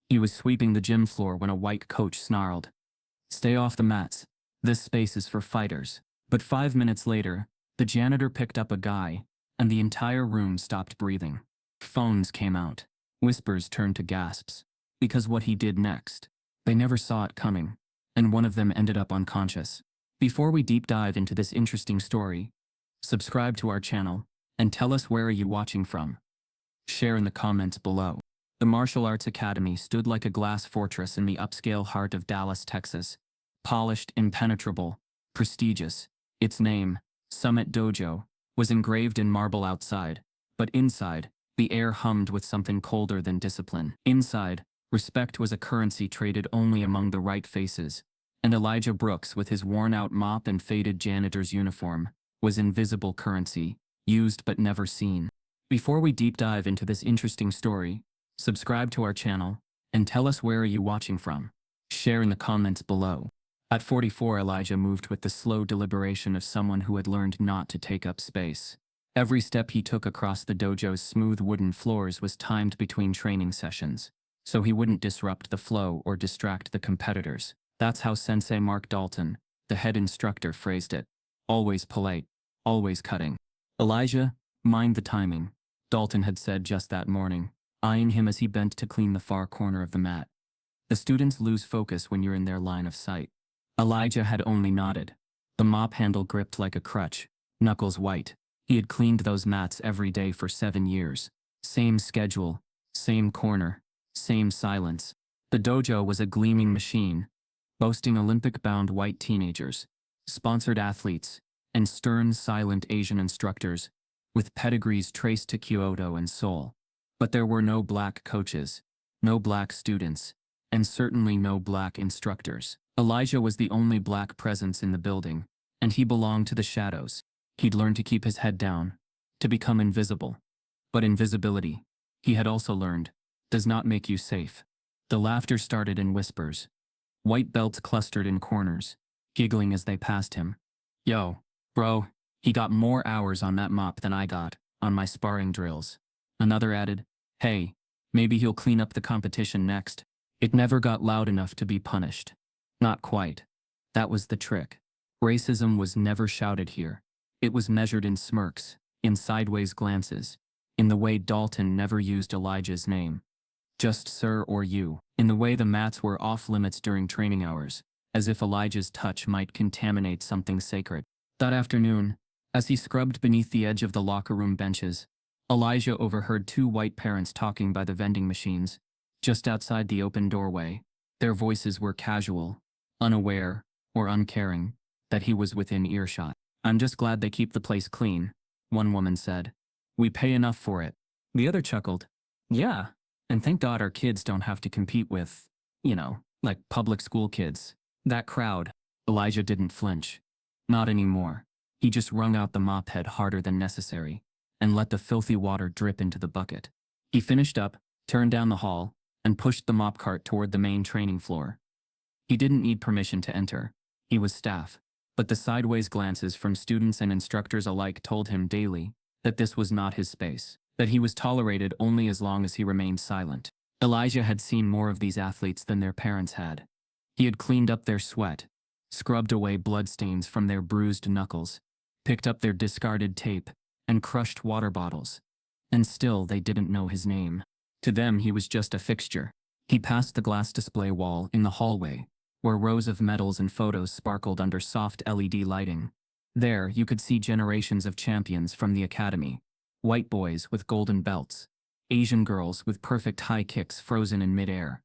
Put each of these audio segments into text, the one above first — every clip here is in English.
He was sweeping the gym floor when a white coach snarled, "Stay off the mats. This space is for fighters." But 5 minutes later, the janitor picked up a guy, and the entire room stopped breathing. Phones came out. Whispers turned to gasps. Because what he did next, they never saw it coming, and one of them ended up unconscious. Before we deep dive into this interesting story, subscribe to our channel, and tell us where are you watching from. Share in the comments below. The Martial Arts Academy stood like a glass fortress in the upscale heart of Dallas, Texas. Polished, impenetrable, prestigious. Its name, Summit Dojo, was engraved in marble outside, but inside, the air hummed with something colder than discipline. Inside, respect was a currency traded only among the right faces, and Elijah Brooks, with his worn-out mop and faded janitor's uniform, was invisible currency, used but never seen. Before we deep dive into this interesting story, subscribe to our channel, and tell us where are you watching from. Share in the comments below. At 44, Elijah moved with the slow deliberation of someone who had learned not to take up space. Every step he took across the dojo's smooth wooden floors was timed between training sessions, so he wouldn't disrupt the flow or distract the competitors. That's how Sensei Mark Dalton, the head instructor, phrased it. Always polite, always cutting. "Elijah, mind the timing," Dalton had said just that morning, eyeing him as he bent to clean the far corner of the mat. "The students lose focus when you're in their line of sight." Elijah had only nodded, the mop handle gripped like a crutch, knuckles white. He had cleaned those mats every day for 7 years. Same schedule, same corner, same silence. The dojo was a gleaming machine, boasting Olympic-bound white teenagers, sponsored athletes, and stern, silent Asian instructors, with pedigrees traced to Kyoto and Seoul. But there were no black coaches, no black students, and certainly no black instructors. Elijah was the only black presence in the building, and he belonged to the shadows. He'd learned to keep his head down, to become invisible. But invisibility, he had also learned, does not make you safe. The laughter started in whispers. White belts clustered in corners, giggling as they passed him. "Yo, bro, he got more hours on that mop than I got on my sparring drills." Another added, "Hey, maybe he'll clean up the competition next." It never got loud enough to be punished. Not quite. That was the trick. Racism was never shouted here. It was measured in smirks, in sideways glances, in the way Dalton never used Elijah's name. Just sir or you. In the way the mats were off limits during training hours, as if Elijah's touch might contaminate something sacred. That afternoon, as he scrubbed beneath the edge of the locker room benches, Elijah overheard 2 white parents talking by the vending machines, just outside the open doorway. Their voices were casual, unaware, or uncaring, that he was within earshot. "I'm just glad they keep the place clean," one woman said. "We pay enough for it." The other chuckled. "Yeah, and thank God our kids don't have to compete with, like public school kids." That crowd. Elijah didn't flinch. Not anymore. He just wrung out the mop head harder than necessary, and let the filthy water drip into the bucket. He finished up, turned down the hall, and pushed the mop cart toward the main training floor. He didn't need permission to enter. He was staff. But the sideways glances from students and instructors alike told him daily that this was not his space, that he was tolerated only as long as he remained silent. Elijah had seen more of these athletes than their parents had. He had cleaned up their sweat, scrubbed away bloodstains from their bruised knuckles, picked up their discarded tape, and crushed water bottles. And still they didn't know his name. To them he was just a fixture. He passed the glass display wall in the hallway, where rows of medals and photos sparkled under soft LED lighting. There you could see generations of champions from the academy. White boys with golden belts, Asian girls with perfect high kicks frozen in midair.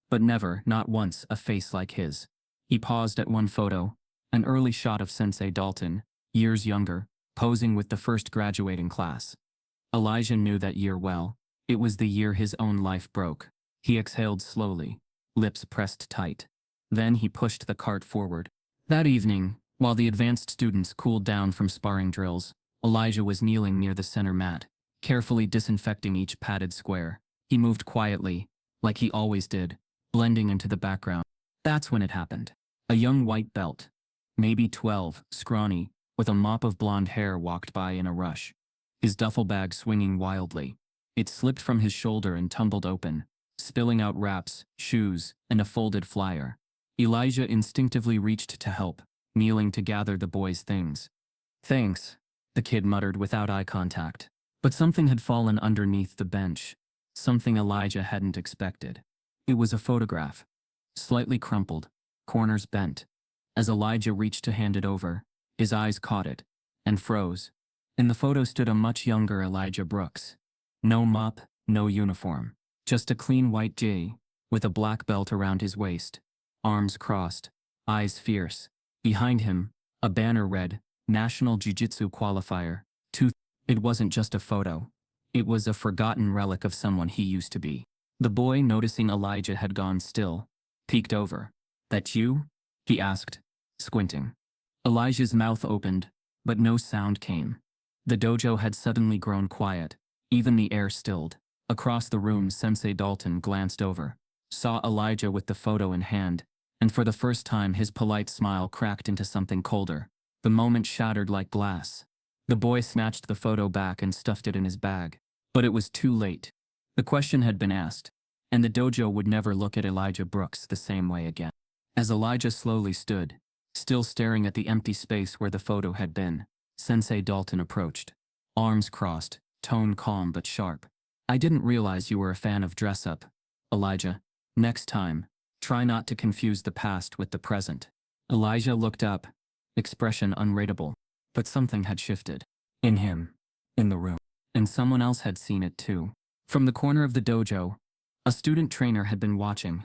But never, not once, a face like his. He paused at one photo, an early shot of Sensei Dalton, years younger, posing with the first graduating class. Elijah knew that year well. It was the year his own life broke. He exhaled slowly, lips pressed tight. Then he pushed the cart forward. That evening, while the advanced students cooled down from sparring drills, Elijah was kneeling near the center mat, carefully disinfecting each padded square. He moved quietly, like he always did, blending into the background. That's when it happened. A young white belt, maybe 12, scrawny, with a mop of blonde hair walked by in a rush, his duffel bag swinging wildly. It slipped from his shoulder and tumbled open, spilling out wraps, shoes, and a folded flyer. Elijah instinctively reached to help, kneeling to gather the boy's things. "Thanks," the kid muttered without eye contact. But something had fallen underneath the bench. Something Elijah hadn't expected. It was a photograph. Slightly crumpled, corners bent. As Elijah reached to hand it over, his eyes caught it, and froze. In the photo stood a much younger Elijah Brooks. No mop, no uniform. Just a clean white J, with a black belt around his waist. Arms crossed, eyes fierce. Behind him, a banner read, National Jiu-Jitsu Qualifier. It wasn't just a photo. It was a forgotten relic of someone he used to be. The boy, noticing Elijah had gone still, peeked over. "That you?" he asked, squinting. Elijah's mouth opened, but no sound came. The dojo had suddenly grown quiet. Even the air stilled. Across the room, Sensei Dalton glanced over, saw Elijah with the photo in hand, and for the first time his polite smile cracked into something colder. The moment shattered like glass. The boy snatched the photo back and stuffed it in his bag. But it was too late. The question had been asked, and the dojo would never look at Elijah Brooks the same way again. As Elijah slowly stood, still staring at the empty space where the photo had been, Sensei Dalton approached. Arms crossed, tone calm but sharp. "I didn't realize you were a fan of dress-up, Elijah. Next time, try not to confuse the past with the present." Elijah looked up, expression unreadable. But something had shifted. In him. In the room. And someone else had seen it too. From the corner of the dojo, a student trainer had been watching.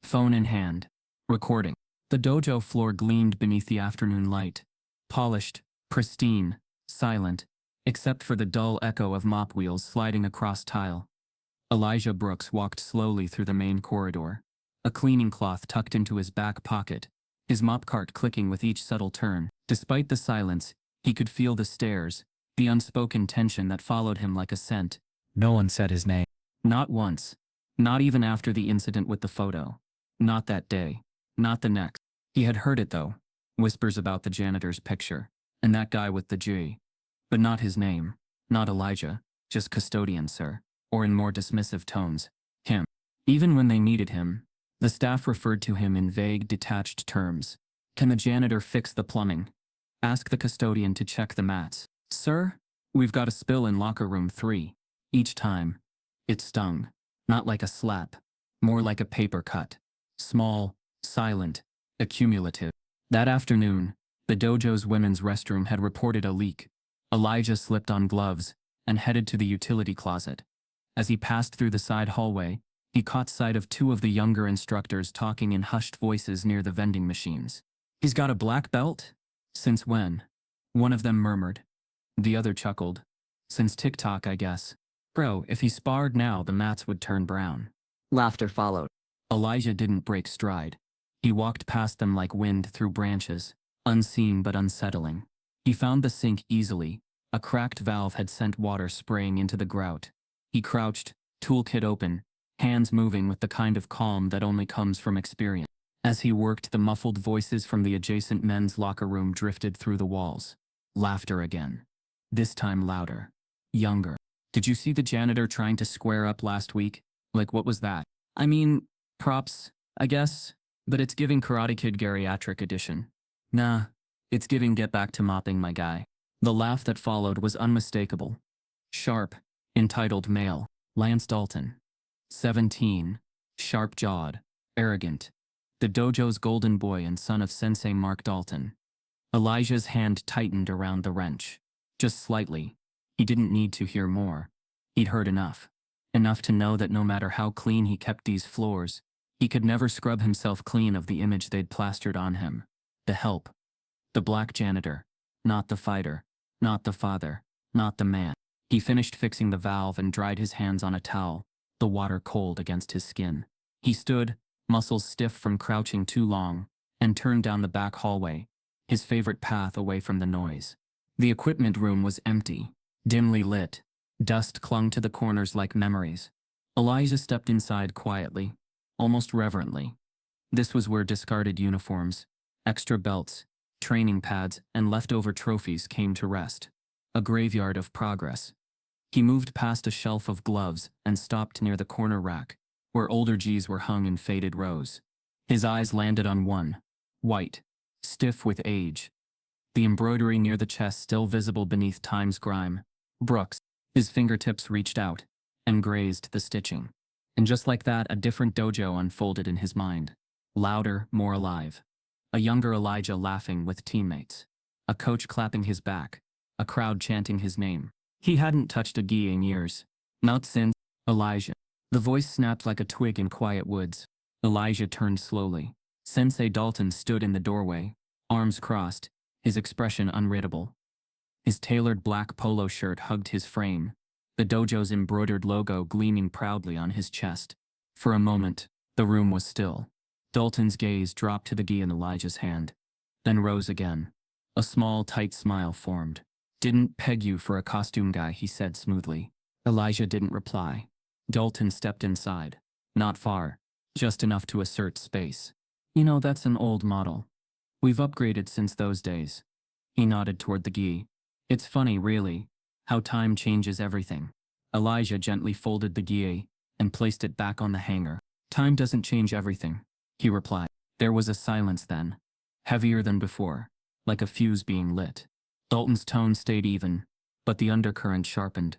Phone in hand. Recording. The dojo floor gleamed beneath the afternoon light. Polished, pristine, silent, except for the dull echo of mop wheels sliding across tile. Elijah Brooks walked slowly through the main corridor. A cleaning cloth tucked into his back pocket. His mop cart clicking with each subtle turn. Despite the silence, he could feel the stares, the unspoken tension that followed him like a scent. No one said his name. Not once. Not even after the incident with the photo. Not that day. Not the next. He had heard it though. Whispers about the janitor's picture. And that guy with the G. But not his name. Not Elijah. Just custodian, sir. Or in more dismissive tones, him. Even when they needed him, the staff referred to him in vague, detached terms. "Can the janitor fix the plumbing? Ask the custodian to check the mats. Sir, we've got a spill in locker room 3. Each time, it stung. Not like a slap. More like a paper cut. Small, silent, accumulative. That afternoon, the dojo's women's restroom had reported a leak. Elijah slipped on gloves and headed to the utility closet. As he passed through the side hallway, he caught sight of 2 of the younger instructors talking in hushed voices near the vending machines. "He's got a black belt? Since when?" One of them murmured. The other chuckled. "Since TikTok, I guess. Bro, if he sparred now, the mats would turn brown." Laughter followed. Elijah didn't break stride. He walked past them like wind through branches, unseen but unsettling. He found the sink easily. A cracked valve had sent water spraying into the grout. He crouched, toolkit open, hands moving with the kind of calm that only comes from experience. As he worked, the muffled voices from the adjacent men's locker room drifted through the walls. Laughter again. This time louder. Younger. "Did you see the janitor trying to square up last week? Like, what was that? I mean, props, I guess, but it's giving Karate Kid Geriatric Edition. Nah, it's giving Get Back to Mopping, my guy." The laugh that followed was unmistakable. Sharp, entitled male, Lance Dalton. 17, sharp-jawed, arrogant. The dojo's golden boy and son of Sensei Mark Dalton. Elijah's hand tightened around the wrench. Just slightly. He didn't need to hear more. He'd heard enough. Enough to know that no matter how clean he kept these floors, he could never scrub himself clean of the image they'd plastered on him. The help. The black janitor. Not the fighter. Not the father. Not the man. He finished fixing the valve and dried his hands on a towel, the water cold against his skin. He stood, muscles stiff from crouching too long, and turned down the back hallway, his favorite path away from the noise. The equipment room was empty, dimly lit. Dust clung to the corners like memories. Elijah stepped inside quietly, almost reverently. This was where discarded uniforms, extra belts, training pads, and leftover trophies came to rest. A graveyard of progress. He moved past a shelf of gloves and stopped near the corner rack, where older G's were hung in faded rows. His eyes landed on one, white, stiff with age, the embroidery near the chest still visible beneath time's grime. Brooks. His fingertips reached out and grazed the stitching. And just like that, a different dojo unfolded in his mind. Louder, more alive. A younger Elijah laughing with teammates. A coach clapping his back. A crowd chanting his name. He hadn't touched a gi in years. Not since Elijah. The voice snapped like a twig in quiet woods. Elijah turned slowly. Sensei Dalton stood in the doorway, arms crossed, his expression unreadable. His tailored black polo shirt hugged his frame, the dojo's embroidered logo gleaming proudly on his chest. For a moment, the room was still. Dalton's gaze dropped to the gi in Elijah's hand, then rose again. A small, tight smile formed. "Didn't peg you for a costume guy," he said smoothly. Elijah didn't reply. Dalton stepped inside. Not far, just enough to assert space. "You know, that's an old model. We've upgraded since those days." He nodded toward the gi. "It's funny, really, how time changes everything." Elijah gently folded the gi and placed it back on the hanger. "Time doesn't change everything," he replied. There was a silence then, heavier than before, like a fuse being lit. Dalton's tone stayed even, but the undercurrent sharpened.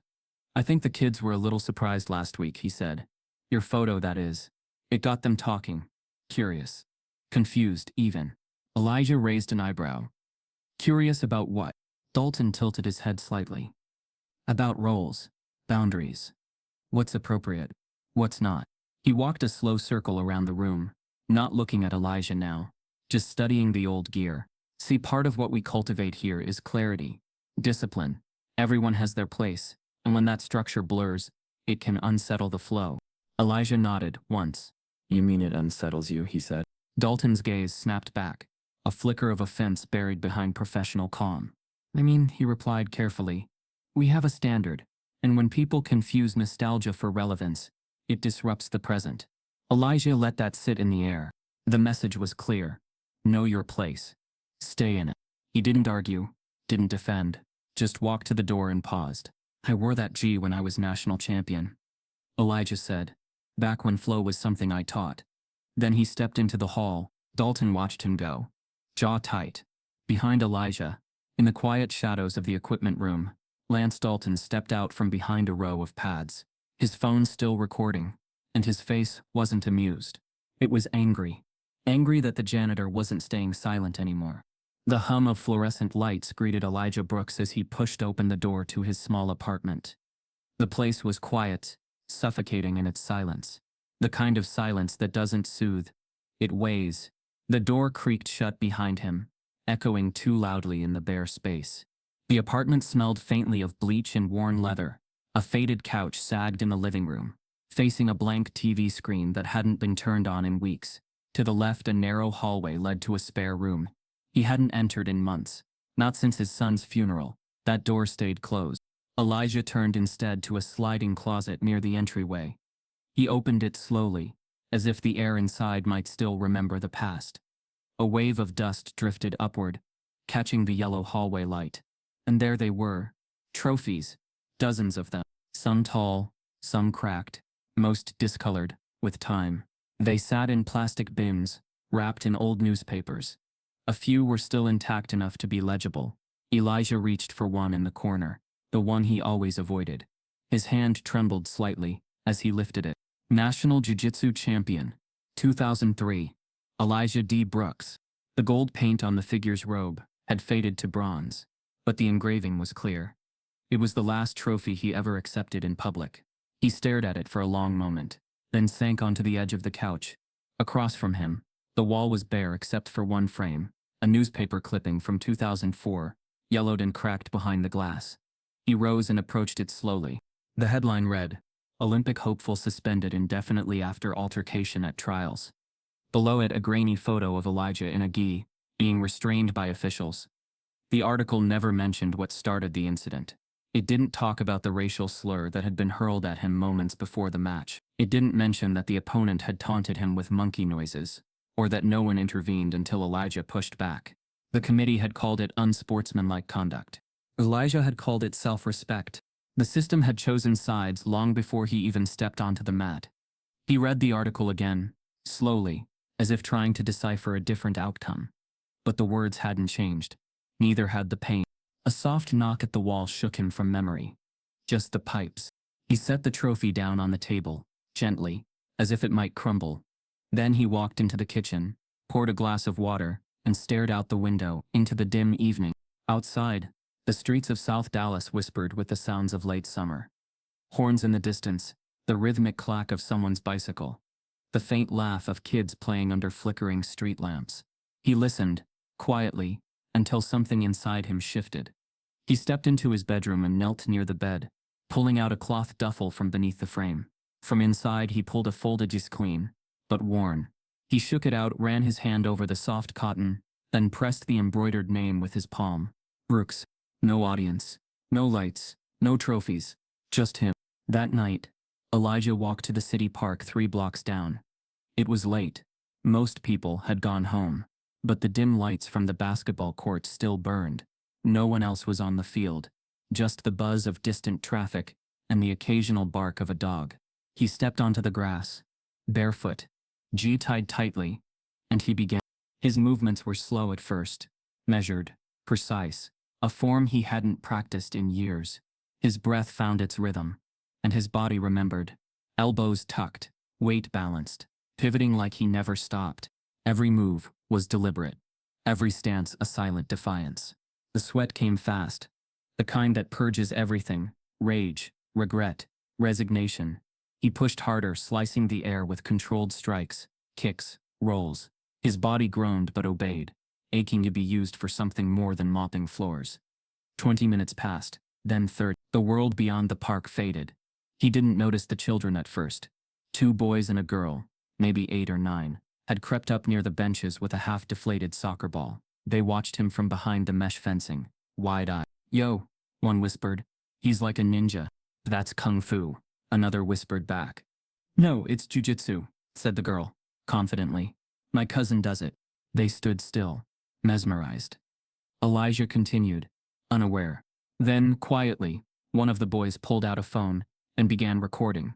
"I think the kids were a little surprised last week," he said. "Your photo, that is. It got them talking. Curious. Confused, even." Elijah raised an eyebrow. "Curious about what?" Dalton tilted his head slightly. "About roles, boundaries. What's appropriate, what's not." He walked a slow circle around the room, not looking at Elijah now, just studying the old gear. "See, part of what we cultivate here is clarity, discipline. Everyone has their place, and when that structure blurs, it can unsettle the flow." Elijah nodded once. "You mean it unsettles you?" he said. Dalton's gaze snapped back, a flicker of offense buried behind professional calm. "I mean," he replied carefully, "we have a standard, and when people confuse nostalgia for relevance, it disrupts the present." Elijah let that sit in the air. The message was clear. Know your place. Stay in it. He didn't argue, didn't defend, just walked to the door and paused. "I wore that gi when I was national champion," Elijah said, "back when flow was something I taught." Then he stepped into the hall. Dalton watched him go, jaw tight. Behind Elijah, in the quiet shadows of the equipment room, Lance Dalton stepped out from behind a row of pads, his phone still recording, and his face wasn't amused. It was angry. Angry that the janitor wasn't staying silent anymore. The hum of fluorescent lights greeted Elijah Brooks as he pushed open the door to his small apartment. The place was quiet, suffocating in its silence. The kind of silence that doesn't soothe, it weighs. The door creaked shut behind him, echoing too loudly in the bare space. The apartment smelled faintly of bleach and worn leather. A faded couch sagged in the living room, facing a blank TV screen that hadn't been turned on in weeks. To the left, a narrow hallway led to a spare room. He hadn't entered in months, not since his son's funeral. That door stayed closed. Elijah turned instead to a sliding closet near the entryway. He opened it slowly, as if the air inside might still remember the past. A wave of dust drifted upward, catching the yellow hallway light. And there they were, trophies, dozens of them, some tall, some cracked, most discolored with time. They sat in plastic bins, wrapped in old newspapers. A few were still intact enough to be legible. Elijah reached for one in the corner, the one he always avoided. His hand trembled slightly as he lifted it. National Jiu-Jitsu Champion, 2003, Elijah D. Brooks. The gold paint on the figure's robe had faded to bronze, but the engraving was clear. It was the last trophy he ever accepted in public. He stared at it for a long moment, then sank onto the edge of the couch. Across from him, the wall was bare except for one frame, a newspaper clipping from 2004, yellowed and cracked behind the glass. He rose and approached it slowly. The headline read, "Olympic hopeful suspended indefinitely after altercation at trials." Below it, a grainy photo of Elijah in a gi, being restrained by officials. The article never mentioned what started the incident. It didn't talk about the racial slur that had been hurled at him moments before the match. It didn't mention that the opponent had taunted him with monkey noises, or that no one intervened until Elijah pushed back. The committee had called it unsportsmanlike conduct. Elijah had called it self-respect. The system had chosen sides long before he even stepped onto the mat. He read the article again, slowly, as if trying to decipher a different outcome. But the words hadn't changed. Neither had the pain. A soft knock at the wall shook him from memory. Just the pipes. He set the trophy down on the table, gently, as if it might crumble. Then he walked into the kitchen, poured a glass of water, and stared out the window into the dim evening. Outside, the streets of South Dallas whispered with the sounds of late summer. Horns in the distance, the rhythmic clack of someone's bicycle, the faint laugh of kids playing under flickering street lamps. He listened, quietly, until something inside him shifted. He stepped into his bedroom and knelt near the bed, pulling out a cloth duffel from beneath the frame. From inside he pulled a folded clean, but worn. He shook it out, ran his hand over the soft cotton, then pressed the embroidered name with his palm. Brooks. No audience. No lights. No trophies. Just him. That night, Elijah walked to the city park 3 blocks down. It was late. Most people had gone home, but the dim lights from the basketball court still burned. No one else was on the field, just the buzz of distant traffic and the occasional bark of a dog. He stepped onto the grass, barefoot, G tied tightly, and he began. His movements were slow at first, measured, precise, a form he hadn't practiced in years. His breath found its rhythm, and his body remembered. Elbows tucked, weight balanced, pivoting like he never stopped. Every move was deliberate, every stance a silent defiance. The sweat came fast, the kind that purges everything: rage, regret, resignation. He pushed harder, slicing the air with controlled strikes, kicks, rolls. His body groaned but obeyed, aching to be used for something more than mopping floors. 20 minutes passed, then 30. The world beyond the park faded. He didn't notice the children at first. 2 boys and a girl, maybe 8 or 9, had crept up near the benches with a half-deflated soccer ball. They watched him from behind the mesh fencing, wide-eyed. "Yo," one whispered. "He's like a ninja." "That's kung fu," another whispered back. "No, it's jujitsu," said the girl, confidently. "My cousin does it." They stood still, mesmerized. Elijah continued, unaware. Then, quietly, one of the boys pulled out a phone and began recording.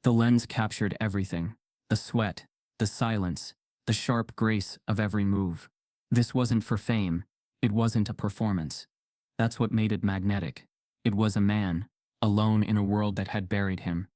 The lens captured everything: the sweat, the silence, the sharp grace of every move. This wasn't for fame. It wasn't a performance. That's what made it magnetic. It was a man, alone in a world that had buried him,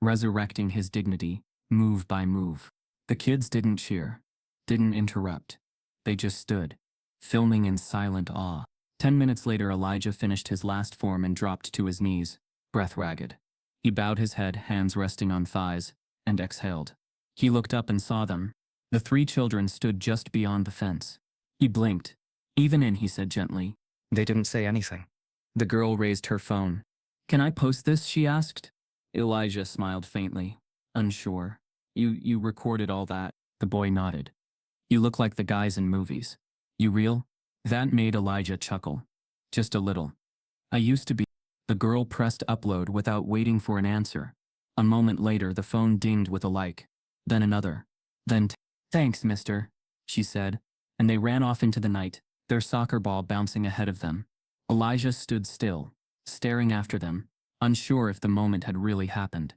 resurrecting his dignity, move by move. The kids didn't cheer, didn't interrupt. They just stood, filming in silent awe. 10 minutes later, Elijah finished his last form and dropped to his knees, breath ragged. He bowed his head, hands resting on thighs, and exhaled. He looked up and saw them. The 3 children stood just beyond the fence. He blinked. "Even in," he said gently. They didn't say anything. The girl raised her phone. "Can I post this?" she asked. Elijah smiled faintly, unsure. You recorded all that?" The boy nodded. "You look like the guys in movies. You real?" That made Elijah chuckle. Just a little. "I used to be." The girl pressed upload without waiting for an answer. A moment later, the phone dinged with a like. Then another. Then, "Thanks, mister," she said, and they ran off into the night, their soccer ball bouncing ahead of them. Elijah stood still, staring after them, unsure if the moment had really happened.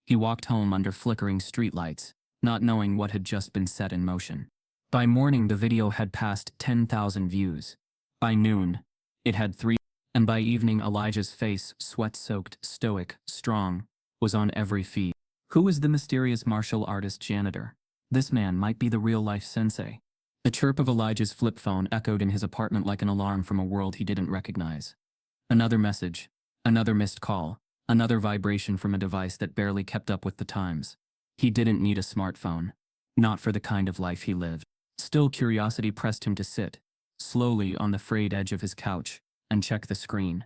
He walked home under flickering streetlights, not knowing what had just been set in motion. By morning, the video had passed 10,000 views. By noon, it had 3, and by evening, Elijah's face, sweat-soaked, stoic, strong, was on every feed. Who was the mysterious martial artist Janitor? This man might be the real-life sensei. The chirp of Elijah's flip phone echoed in his apartment like an alarm from a world he didn't recognize. Another message, another missed call, another vibration from a device that barely kept up with the times. He didn't need a smartphone. Not for the kind of life he lived. Still, curiosity pressed him to sit, slowly on the frayed edge of his couch, and check the screen.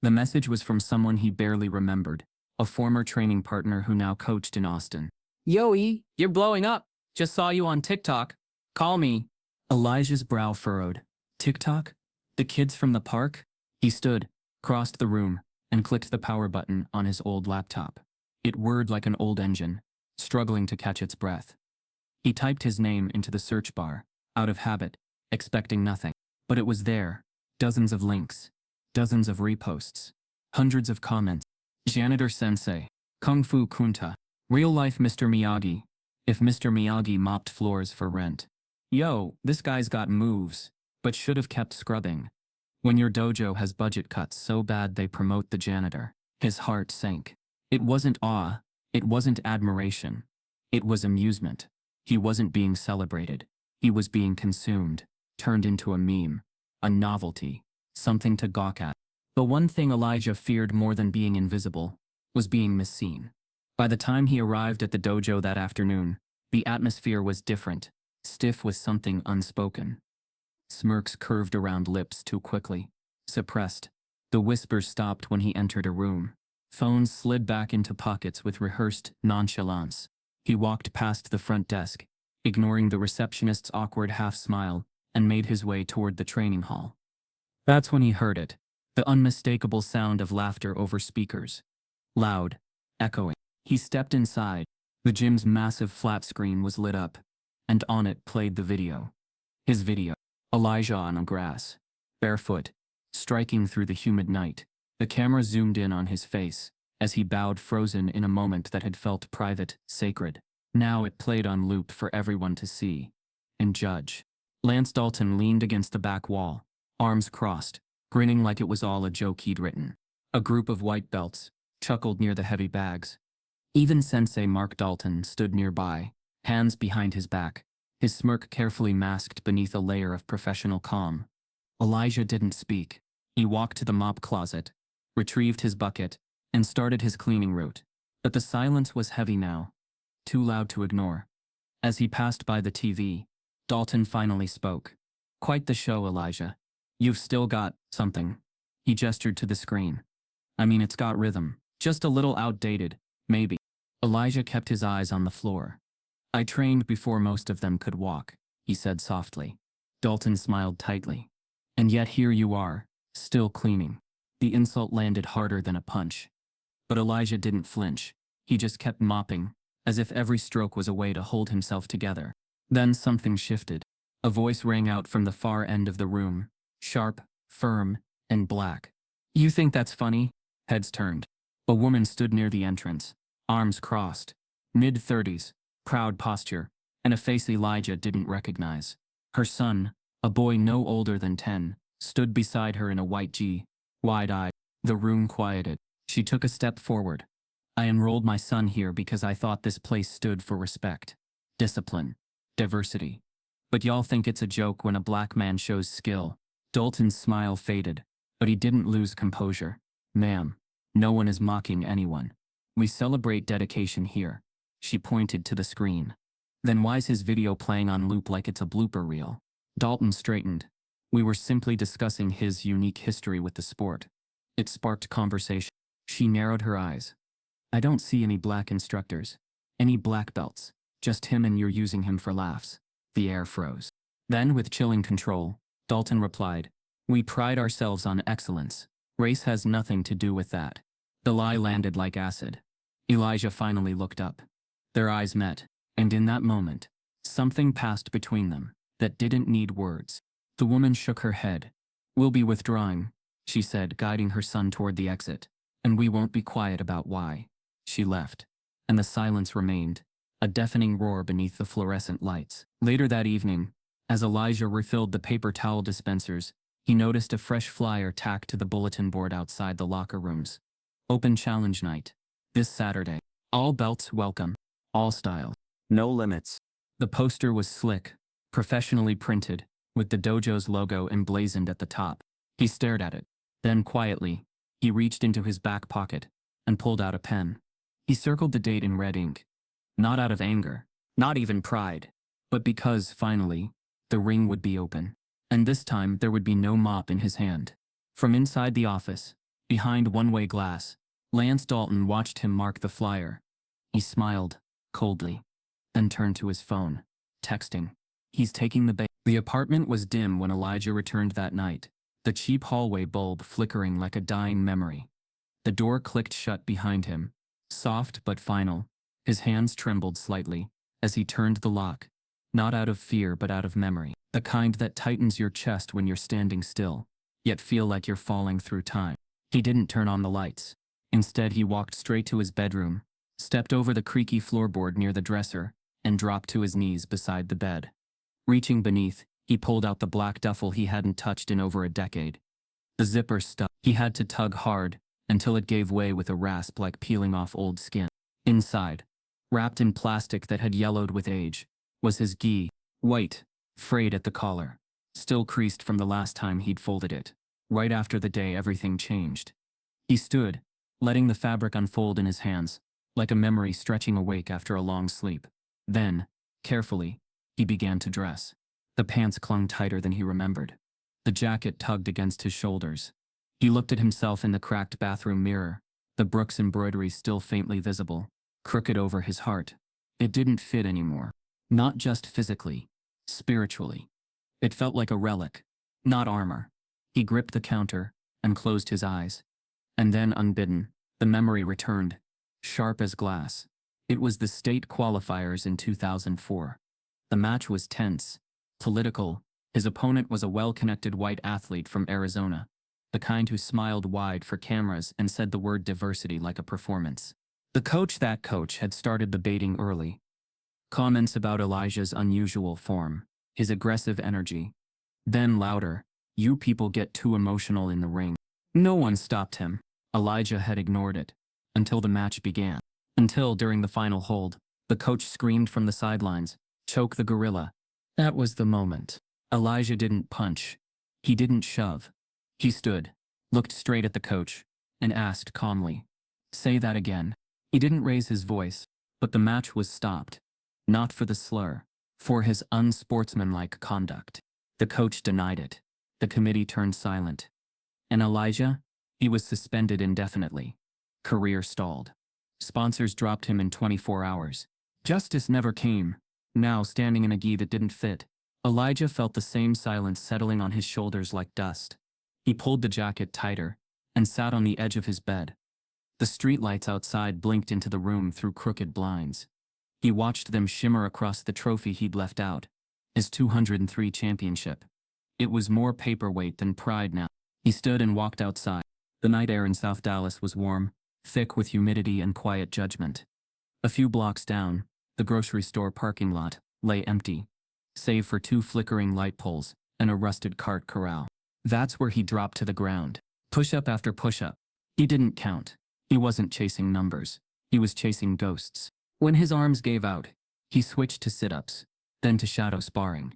The message was from someone he barely remembered, a former training partner who now coached in Austin. "Yo, E, you're blowing up. Just saw you on TikTok. Call me." Elijah's brow furrowed. TikTok? The kids from the park? He stood, crossed the room, and clicked the power button on his old laptop. It whirred like an old engine, struggling to catch its breath. He typed his name into the search bar, out of habit, expecting nothing. But it was there. Dozens of links. Dozens of reposts. Hundreds of comments. Janitor Sensei. Kung Fu Kunta. Real-life Mr. Miyagi. If Mr. Miyagi mopped floors for rent. Yo, this guy's got moves, but should have kept scrubbing. When your dojo has budget cuts so bad they promote the janitor. His heart sank. It wasn't awe. It wasn't admiration. It was amusement. He wasn't being celebrated. He was being consumed, turned into a meme, a novelty, something to gawk at. The one thing Elijah feared more than being invisible was being misseen. By the time he arrived at the dojo that afternoon, the atmosphere was different, stiff with something unspoken. Smirks curved around lips too quickly, suppressed. The whispers stopped when he entered a room. Phones slid back into pockets with rehearsed nonchalance. He walked past the front desk, ignoring the receptionist's awkward half-smile, and made his way toward the training hall. That's when he heard it, the unmistakable sound of laughter over speakers. Loud, echoing. He stepped inside. The gym's massive flat screen was lit up, and on it played the video. His video. Elijah on the grass, barefoot, striking through the humid night. The camera zoomed in on his face, as he bowed, frozen in a moment that had felt private, sacred. Now it played on loop for everyone to see and judge. Lance Dalton leaned against the back wall, arms crossed, grinning like it was all a joke he'd written. A group of white belts chuckled near the heavy bags. Even Sensei Mark Dalton stood nearby, hands behind his back, his smirk carefully masked beneath a layer of professional calm. Elijah didn't speak. He walked to the mop closet, retrieved his bucket, and started his cleaning route. But the silence was heavy now, too loud to ignore. As he passed by the TV, Dalton finally spoke. Quite the show, Elijah. You've still got something. He gestured to the screen. I mean, it's got rhythm. Just a little outdated, maybe. Elijah kept his eyes on the floor. I trained before most of them could walk, he said softly. Dalton smiled tightly. And yet here you are, still cleaning. The insult landed harder than a punch. But Elijah didn't flinch. He just kept mopping, as if every stroke was a way to hold himself together. Then something shifted. A voice rang out from the far end of the room, sharp, firm, and black. You think that's funny? Heads turned. A woman stood near the entrance, arms crossed, mid-30s, proud posture, and a face Elijah didn't recognize. Her son, a boy no older than 10, stood beside her in a white G, wide-eyed. The room quieted. She took a step forward. I enrolled my son here because I thought this place stood for respect, discipline, diversity. But y'all think it's a joke when a black man shows skill. Dalton's smile faded, but he didn't lose composure. Ma'am, no one is mocking anyone. We celebrate dedication here. She pointed to the screen. Then why's his video playing on loop like it's a blooper reel? Dalton straightened. We were simply discussing his unique history with the sport. It sparked conversation. She narrowed her eyes. I don't see any black instructors. Any black belts. Just him, and you're using him for laughs. The air froze. Then, with chilling control, Dalton replied, we pride ourselves on excellence. Race has nothing to do with that. The lie landed like acid. Elijah finally looked up. Their eyes met, and in that moment, something passed between them that didn't need words. The woman shook her head. We'll be withdrawing, she said, guiding her son toward the exit. And we won't be quiet about why. She left, and the silence remained, a deafening roar beneath the fluorescent lights. Later that evening, as Elijah refilled the paper towel dispensers, he noticed a fresh flyer tacked to the bulletin board outside the locker rooms. Open challenge night. This Saturday. All belts welcome. All styles. No limits. The poster was slick, professionally printed, with the dojo's logo emblazoned at the top. He stared at it. Then quietly, he reached into his back pocket and pulled out a pen. He circled the date in red ink. Not out of anger, not even pride, but because, finally, the ring would be open. And this time there would be no mop in his hand. From inside the office, behind one-way glass, Lance Dalton watched him mark the flyer. He smiled, coldly, then turned to his phone, texting. He's taking the bait. The apartment was dim when Elijah returned that night, the cheap hallway bulb flickering like a dying memory. The door clicked shut behind him, soft but final. His hands trembled slightly as he turned the lock, not out of fear but out of memory, the kind that tightens your chest when you're standing still, yet feel like you're falling through time. He didn't turn on the lights. Instead, he walked straight to his bedroom, stepped over the creaky floorboard near the dresser, and dropped to his knees beside the bed. Reaching beneath, he pulled out the black duffel he hadn't touched in over a decade. The zipper stuck. He had to tug hard, until it gave way with a rasp like peeling off old skin. Inside, wrapped in plastic that had yellowed with age, was his gi, white, frayed at the collar, still creased from the last time he'd folded it, right after the day everything changed. He stood, letting the fabric unfold in his hands, like a memory stretching awake after a long sleep. Then, carefully, he began to dress. The pants clung tighter than he remembered. The jacket tugged against his shoulders. He looked at himself in the cracked bathroom mirror, the Brooks embroidery still faintly visible, crooked over his heart. It didn't fit anymore. Not just physically, spiritually. It felt like a relic, not armor. He gripped the counter and closed his eyes. And then, unbidden, the memory returned, sharp as glass. It was the state qualifiers in 2004. The match was tense, political. His opponent was a well-connected white athlete from Arizona, the kind who smiled wide for cameras and said the word diversity like a performance. That coach had started the baiting early. Comments about Elijah's unusual form, his aggressive energy. Then louder, "You people get too emotional in the ring." No one stopped him. Elijah had ignored it. Until the match began. Until, during the final hold, the coach screamed from the sidelines, "Choke the gorilla." That was the moment. Elijah didn't punch. He didn't shove. He stood, looked straight at the coach, and asked calmly, "Say that again." He didn't raise his voice, but the match was stopped. Not for the slur, for his unsportsmanlike conduct. The coach denied it. The committee turned silent. And Elijah? He was suspended indefinitely. Career stalled. Sponsors dropped him in 24 hours. Justice never came. Now, standing in a gi that didn't fit, Elijah felt the same silence settling on his shoulders like dust. He pulled the jacket tighter and sat on the edge of his bed. The streetlights outside blinked into the room through crooked blinds. He watched them shimmer across the trophy he'd left out, his 203 championship. It was more paperweight than pride now. He stood and walked outside. The night air in South Dallas was warm, thick with humidity and quiet judgment. A few blocks down, the grocery store parking lot lay empty, save for 2 flickering light poles and a rusted cart corral. That's where he dropped to the ground. Push-up after push-up. He didn't count. He wasn't chasing numbers. He was chasing ghosts. When his arms gave out, he switched to sit-ups, then to shadow sparring.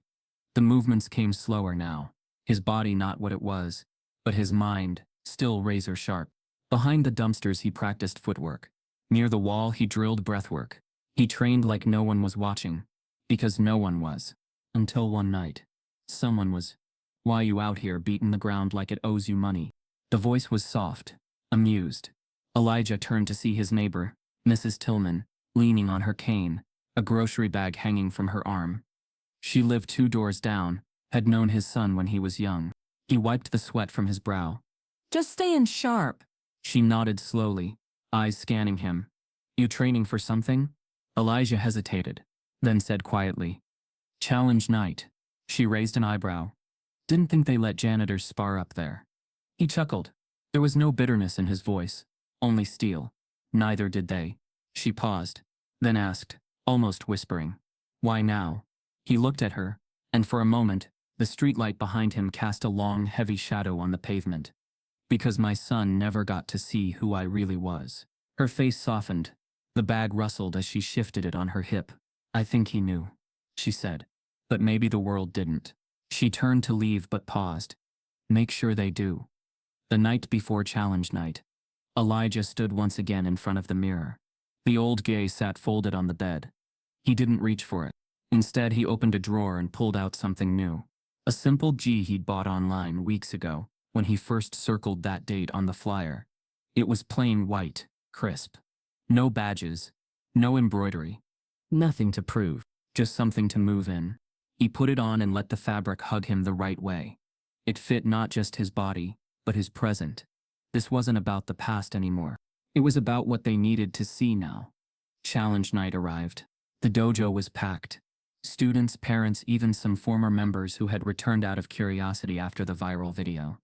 The movements came slower now, his body not what it was, but his mind, still razor sharp. Behind the dumpsters he practiced footwork. Near the wall he drilled breathwork. He trained like no one was watching, because no one was. Until one night, someone was. "Why you out here beating the ground like it owes you money?" The voice was soft, amused. Elijah turned to see his neighbor, Mrs. Tillman, leaning on her cane, a grocery bag hanging from her arm. She lived 2 doors down, had known his son when he was young. He wiped the sweat from his brow. "Just staying sharp." She nodded slowly, eyes scanning him. "You training for something?" Elijah hesitated, then said quietly, "Challenge night." She raised an eyebrow. "Didn't think they let janitors spar up there." He chuckled. There was no bitterness in his voice, only steel. "Neither did they." She paused, then asked, almost whispering, "Why now?" He looked at her, and for a moment, the streetlight behind him cast a long, heavy shadow on the pavement. "Because my son never got to see who I really was." Her face softened. The bag rustled as she shifted it on her hip. "I think he knew," she said. "But maybe the world didn't." She turned to leave but paused. "Make sure they do." The night before challenge night, Elijah stood once again in front of the mirror. The old gay sat folded on the bed. He didn't reach for it. Instead, he opened a drawer and pulled out something new. A simple G he'd bought online weeks ago, when he first circled that date on the flyer. It was plain white, crisp. No badges, no embroidery. Nothing to prove, just something to move in. He put it on and let the fabric hug him the right way. It fit not just his body, but his present. This wasn't about the past anymore. It was about what they needed to see now. Challenge night arrived. The dojo was packed. Students, parents, even some former members who had returned out of curiosity after the viral video.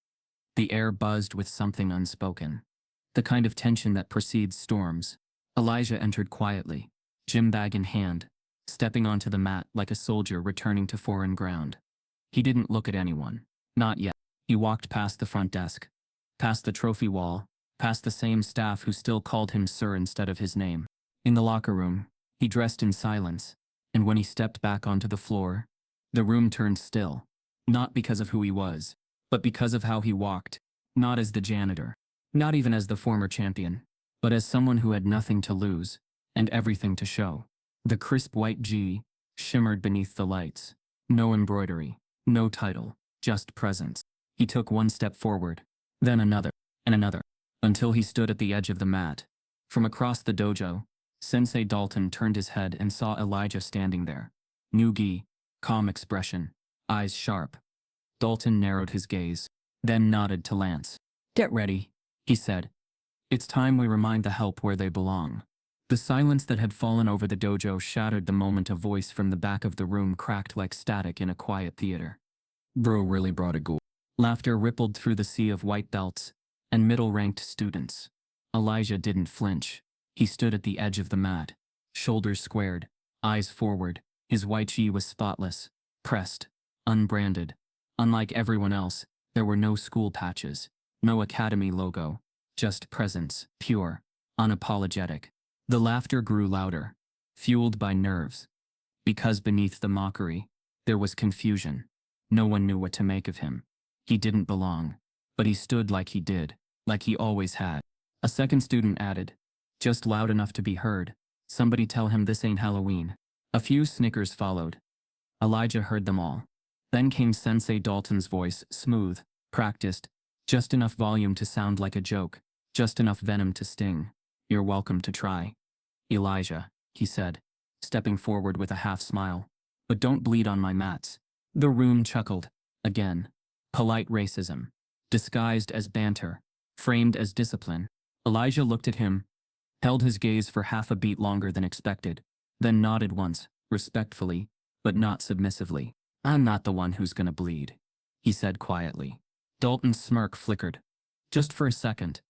The air buzzed with something unspoken. The kind of tension that precedes storms. Elijah entered quietly, gym bag in hand, stepping onto the mat like a soldier returning to foreign ground. He didn't look at anyone. Not yet. He walked past the front desk, past the trophy wall, past the same staff who still called him sir instead of his name. In the locker room, he dressed in silence, and when he stepped back onto the floor, the room turned still. Not because of who he was, but because of how he walked. Not as the janitor, not even as the former champion, but as someone who had nothing to lose and everything to show. The crisp white G shimmered beneath the lights. No embroidery, no title, just presence. He took one step forward, then another, and another, until he stood at the edge of the mat. From across the dojo, Sensei Dalton turned his head and saw Elijah standing there. New gi, calm expression, eyes sharp. Dalton narrowed his gaze, then nodded to Lance. "Get ready," he said. "It's time we remind the help where they belong." The silence that had fallen over the dojo shattered the moment a voice from the back of the room cracked like static in a quiet theater. "Bro really brought a goal." Laughter rippled through the sea of white belts and middle-ranked students. Elijah didn't flinch. He stood at the edge of the mat, shoulders squared, eyes forward. His white gi was spotless, pressed, unbranded. Unlike everyone else, there were no school patches, no academy logo, just presence, pure, unapologetic. The laughter grew louder, fueled by nerves. Because beneath the mockery, there was confusion. No one knew what to make of him. He didn't belong, but he stood like he did, like he always had. A second student added, just loud enough to be heard, "Somebody tell him this ain't Halloween." A few snickers followed. Elijah heard them all. Then came Sensei Dalton's voice, smooth, practiced, just enough volume to sound like a joke, just enough venom to sting. "You're welcome to try, Elijah," he said, stepping forward with a half smile. "But don't bleed on my mats." The room chuckled. Again. Polite racism. Disguised as banter. Framed as discipline. Elijah looked at him, held his gaze for half a beat longer than expected, then nodded once, respectfully, but not submissively. "I'm not the one who's gonna bleed," he said quietly. Dalton's smirk flickered. Just for a second.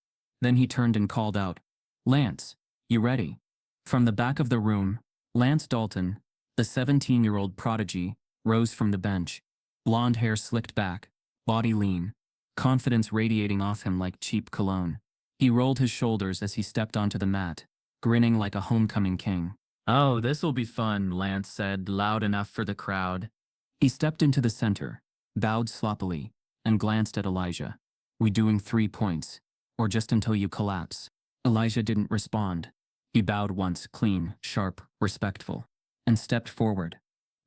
Then he turned and called out, "Lance, you ready?" From the back of the room, Lance Dalton, the 17-year-old prodigy, rose from the bench. Blonde hair slicked back, body lean, confidence radiating off him like cheap cologne. He rolled his shoulders as he stepped onto the mat, grinning like a homecoming king. "Oh, this'll be fun," Lance said, loud enough for the crowd. He stepped into the center, bowed sloppily, and glanced at Elijah. "We doing 3 points, or just until you collapse?" Elijah didn't respond. He bowed once, clean, sharp, respectful, and stepped forward.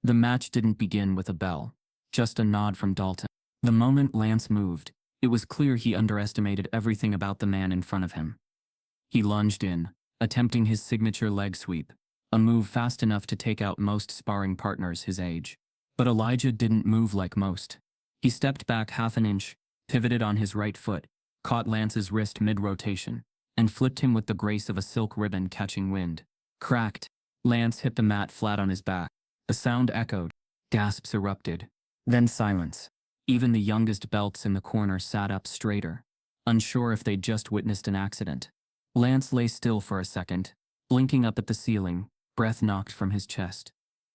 The match didn't begin with a bell, just a nod from Dalton. The moment Lance moved, it was clear he underestimated everything about the man in front of him. He lunged in, attempting his signature leg sweep, a move fast enough to take out most sparring partners his age. But Elijah didn't move like most. He stepped back half an inch, pivoted on his right foot, caught Lance's wrist mid-rotation, and flipped him with the grace of a silk ribbon catching wind. Cracked. Lance hit the mat flat on his back. The sound echoed. Gasps erupted. Then silence. Even the youngest belts in the corner sat up straighter, unsure if they'd just witnessed an accident. Lance lay still for a second, blinking up at the ceiling, breath knocked from his chest.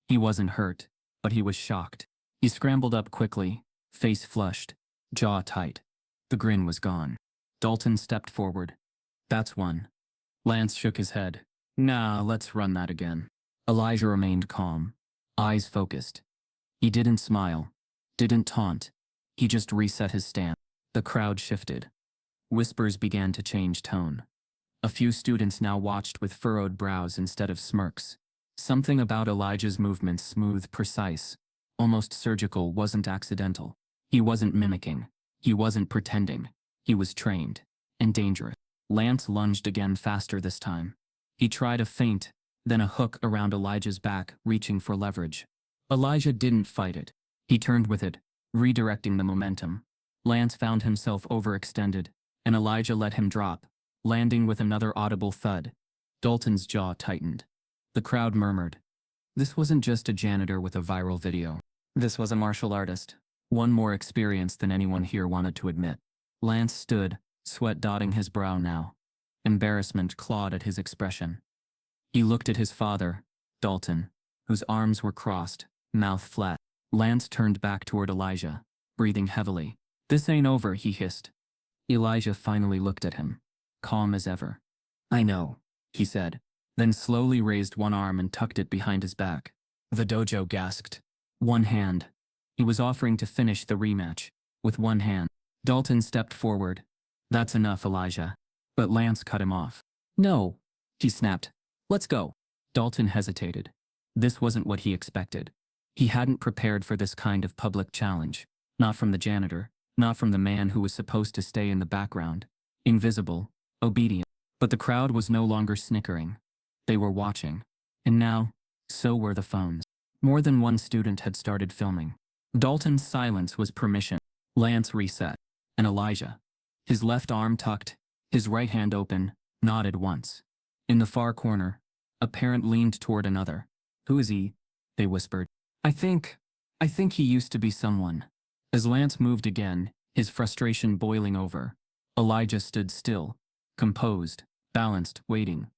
He wasn't hurt, but he was shocked. He scrambled up quickly, face flushed, jaw tight. The grin was gone. Dalton stepped forward. "That's one." Lance shook his head. "Nah, let's run that again." Elijah remained calm, eyes focused. He didn't smile, didn't taunt. He just reset his stance. The crowd shifted. Whispers began to change tone. A few students now watched with furrowed brows instead of smirks. Something about Elijah's movements, smooth, precise, almost surgical, wasn't accidental. He wasn't mimicking. He wasn't pretending. He was trained. And dangerous. Lance lunged again, faster this time. He tried a feint, then a hook around Elijah's back, reaching for leverage. Elijah didn't fight it. He turned with it, redirecting the momentum. Lance found himself overextended, and Elijah let him drop, landing with another audible thud. Dalton's jaw tightened. The crowd murmured. This wasn't just a janitor with a viral video. This was a martial artist, one more experienced than anyone here wanted to admit. Lance stood, sweat dotting his brow now. Embarrassment clawed at his expression. He looked at his father, Dalton, whose arms were crossed, mouth flat. Lance turned back toward Elijah, breathing heavily. "This ain't over," he hissed. Elijah finally looked at him, calm as ever. "I know," he said, then slowly raised one arm and tucked it behind his back. The dojo gasped. One hand. He was offering to finish the rematch, with one hand. Dalton stepped forward. "That's enough, Elijah." But Lance cut him off. "No," he snapped. "Let's go." Dalton hesitated. This wasn't what he expected. He hadn't prepared for this kind of public challenge. Not from the janitor, not from the man who was supposed to stay in the background. Invisible, obedient. But the crowd was no longer snickering. They were watching. And now, so were the phones. More than one student had started filming. Dalton's silence was permission. Lance reset. And Elijah, his left arm tucked, his right hand open, nodded once. In the far corner, a parent leaned toward another. "Who is he?" they whispered. I think he used to be someone." As Lance moved again, his frustration boiling over, Elijah stood still, composed, balanced, waiting.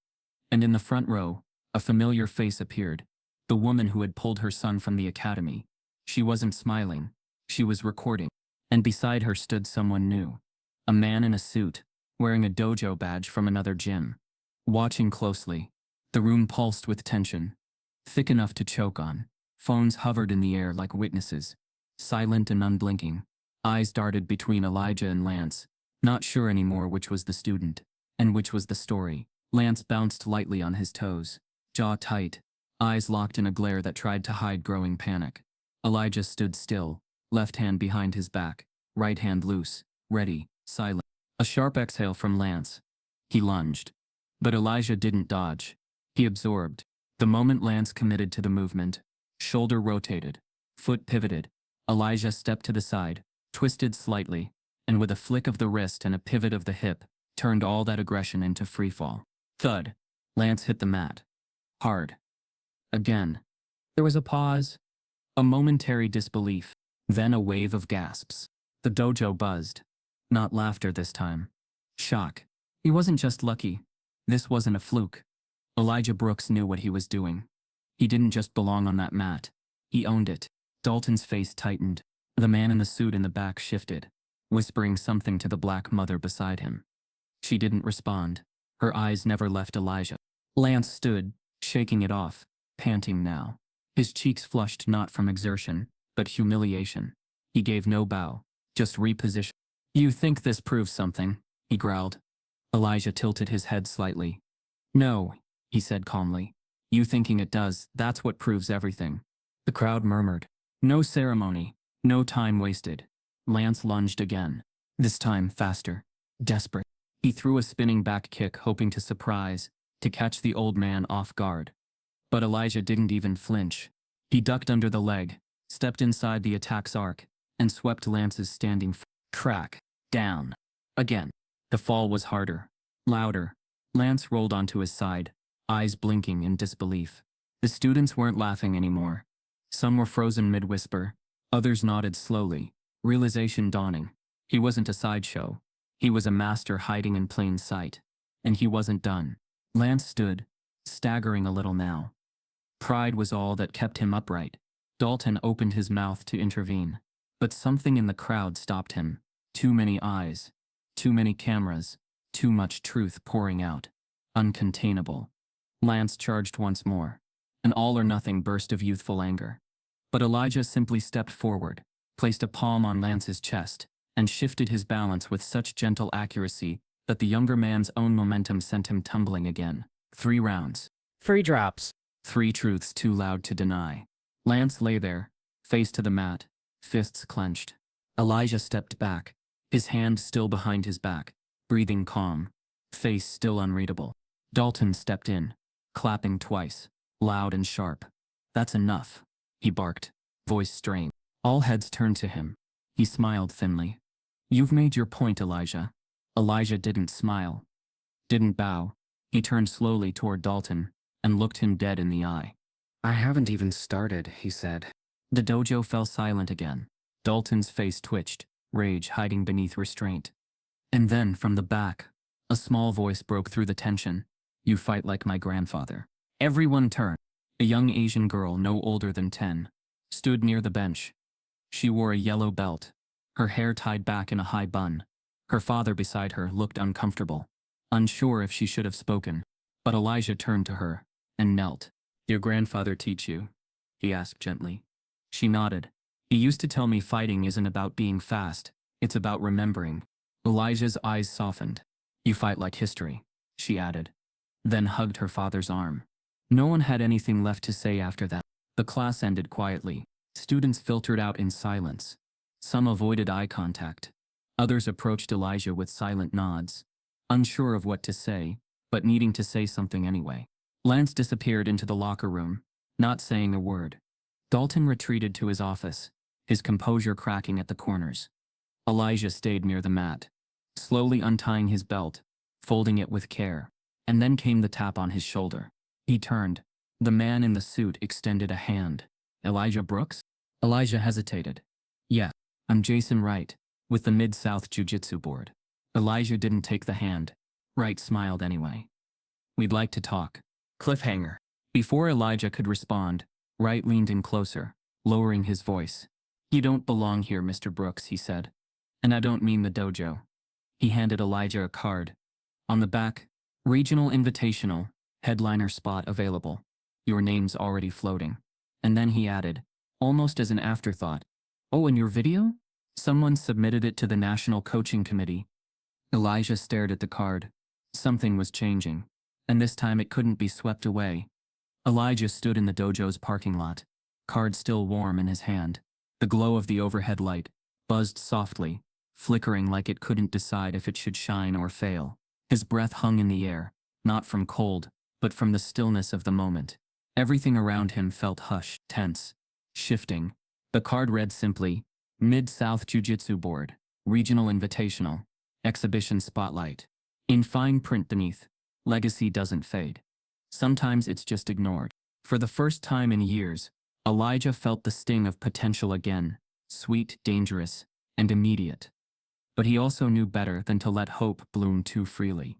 And in the front row, a familiar face appeared. The woman who had pulled her son from the academy. She wasn't smiling. She was recording. And beside her stood someone new. A man in a suit, wearing a dojo badge from another gym. Watching closely. The room pulsed with tension. Thick enough to choke on. Phones hovered in the air like witnesses. Silent and unblinking. Eyes darted between Elijah and Lance. Not sure anymore which was the student. And which was the story. Lance bounced lightly on his toes. Jaw tight. Eyes locked in a glare that tried to hide growing panic. Elijah stood still. Left hand behind his back. Right hand loose. Ready. Silent. A sharp exhale from Lance. He lunged. But Elijah didn't dodge. He absorbed. The moment Lance committed to the movement, shoulder rotated, foot pivoted, Elijah stepped to the side, twisted slightly, and with a flick of the wrist and a pivot of the hip, turned all that aggression into freefall. Thud. Lance hit the mat. Hard. Again. There was a pause. A momentary disbelief. Then a wave of gasps. The dojo buzzed. Not laughter this time. Shock. He wasn't just lucky. This wasn't a fluke. Elijah Brooks knew what he was doing. He didn't just belong on that mat. He owned it. Dalton's face tightened. The man in the suit in the back shifted, whispering something to the black mother beside him. She didn't respond. Her eyes never left Elijah. Lance stood, shaking it off, panting now. His cheeks flushed not from exertion, but humiliation. He gave no bow, just reposition. "You think this proves something?" he growled. Elijah tilted his head slightly. "No," he said calmly. "You thinking it does, that's what proves everything." The crowd murmured. No ceremony, no time wasted. Lance lunged again. This time faster. Desperate. He threw a spinning back kick hoping to surprise, to catch the old man off guard. But Elijah didn't even flinch. He ducked under the leg, stepped inside the attack's arc, and swept Lance's standing crack. Down. Again. The fall was harder. Louder. Lance rolled onto his side, eyes blinking in disbelief. The students weren't laughing anymore. Some were frozen mid-whisper. Others nodded slowly, realization dawning. He wasn't a sideshow. He was a master hiding in plain sight. And he wasn't done. Lance stood, staggering a little now. Pride was all that kept him upright. Dalton opened his mouth to intervene. But something in the crowd stopped him. Too many eyes. Too many cameras. Too much truth pouring out. Uncontainable. Lance charged once more. An all-or-nothing burst of youthful anger. But Elijah simply stepped forward, placed a palm on Lance's chest, and shifted his balance with such gentle accuracy that the younger man's own momentum sent him tumbling again. 3 rounds. 3 drops. 3 truths too loud to deny. Lance lay there, face to the mat, fists clenched. Elijah stepped back, his hand still behind his back, breathing calm, face still unreadable. Dalton stepped in, clapping twice, loud and sharp. "That's enough," he barked, voice strained. All heads turned to him. He smiled thinly. "You've made your point, Elijah." Elijah didn't smile, didn't bow. He turned slowly toward Dalton and looked him dead in the eye. "I haven't even started," he said. The dojo fell silent again. Dalton's face twitched, rage hiding beneath restraint. And then, from the back, a small voice broke through the tension. "You fight like my grandfather." Everyone turned. A young Asian girl no older than 10 stood near the bench. She wore a yellow belt, her hair tied back in a high bun. Her father beside her looked uncomfortable, unsure if she should have spoken. But Elijah turned to her and knelt. "Your grandfather teach you?" he asked gently. She nodded. "He used to tell me fighting isn't about being fast, it's about remembering." Elijah's eyes softened. "You fight like history," she added, then hugged her father's arm. No one had anything left to say after that. The class ended quietly. Students filtered out in silence. Some avoided eye contact. Others approached Elijah with silent nods, unsure of what to say, but needing to say something anyway. Lance disappeared into the locker room, not saying a word. Dalton retreated to his office, his composure cracking at the corners. Elijah stayed near the mat, slowly untying his belt, folding it with care. And then came the tap on his shoulder. He turned. The man in the suit extended a hand. "Elijah Brooks?" Elijah hesitated. "Yeah, I'm Jason Wright, with the Mid-South Jiu-Jitsu Board." Elijah didn't take the hand. Wright smiled anyway. "We'd like to talk." Cliffhanger. Before Elijah could respond, Wright leaned in closer, lowering his voice. "You don't belong here, Mr. Brooks," he said. "And I don't mean the dojo." He handed Elijah a card. On the back, "Regional Invitational, headliner spot available. Your name's already floating." And then he added, almost as an afterthought, "Oh, and your video? Someone submitted it to the National Coaching Committee." Elijah stared at the card. Something was changing, and this time it couldn't be swept away. Elijah stood in the dojo's parking lot, card still warm in his hand. The glow of the overhead light buzzed softly, flickering like it couldn't decide if it should shine or fail. His breath hung in the air, not from cold, but from the stillness of the moment. Everything around him felt hushed, tense, shifting. The card read simply, "Mid-South Jiu-Jitsu Board, Regional Invitational, Exhibition Spotlight." In fine print beneath, "Legacy doesn't fade. Sometimes it's just ignored." For the first time in years, Elijah felt the sting of potential again, sweet, dangerous, and immediate. But he also knew better than to let hope bloom too freely.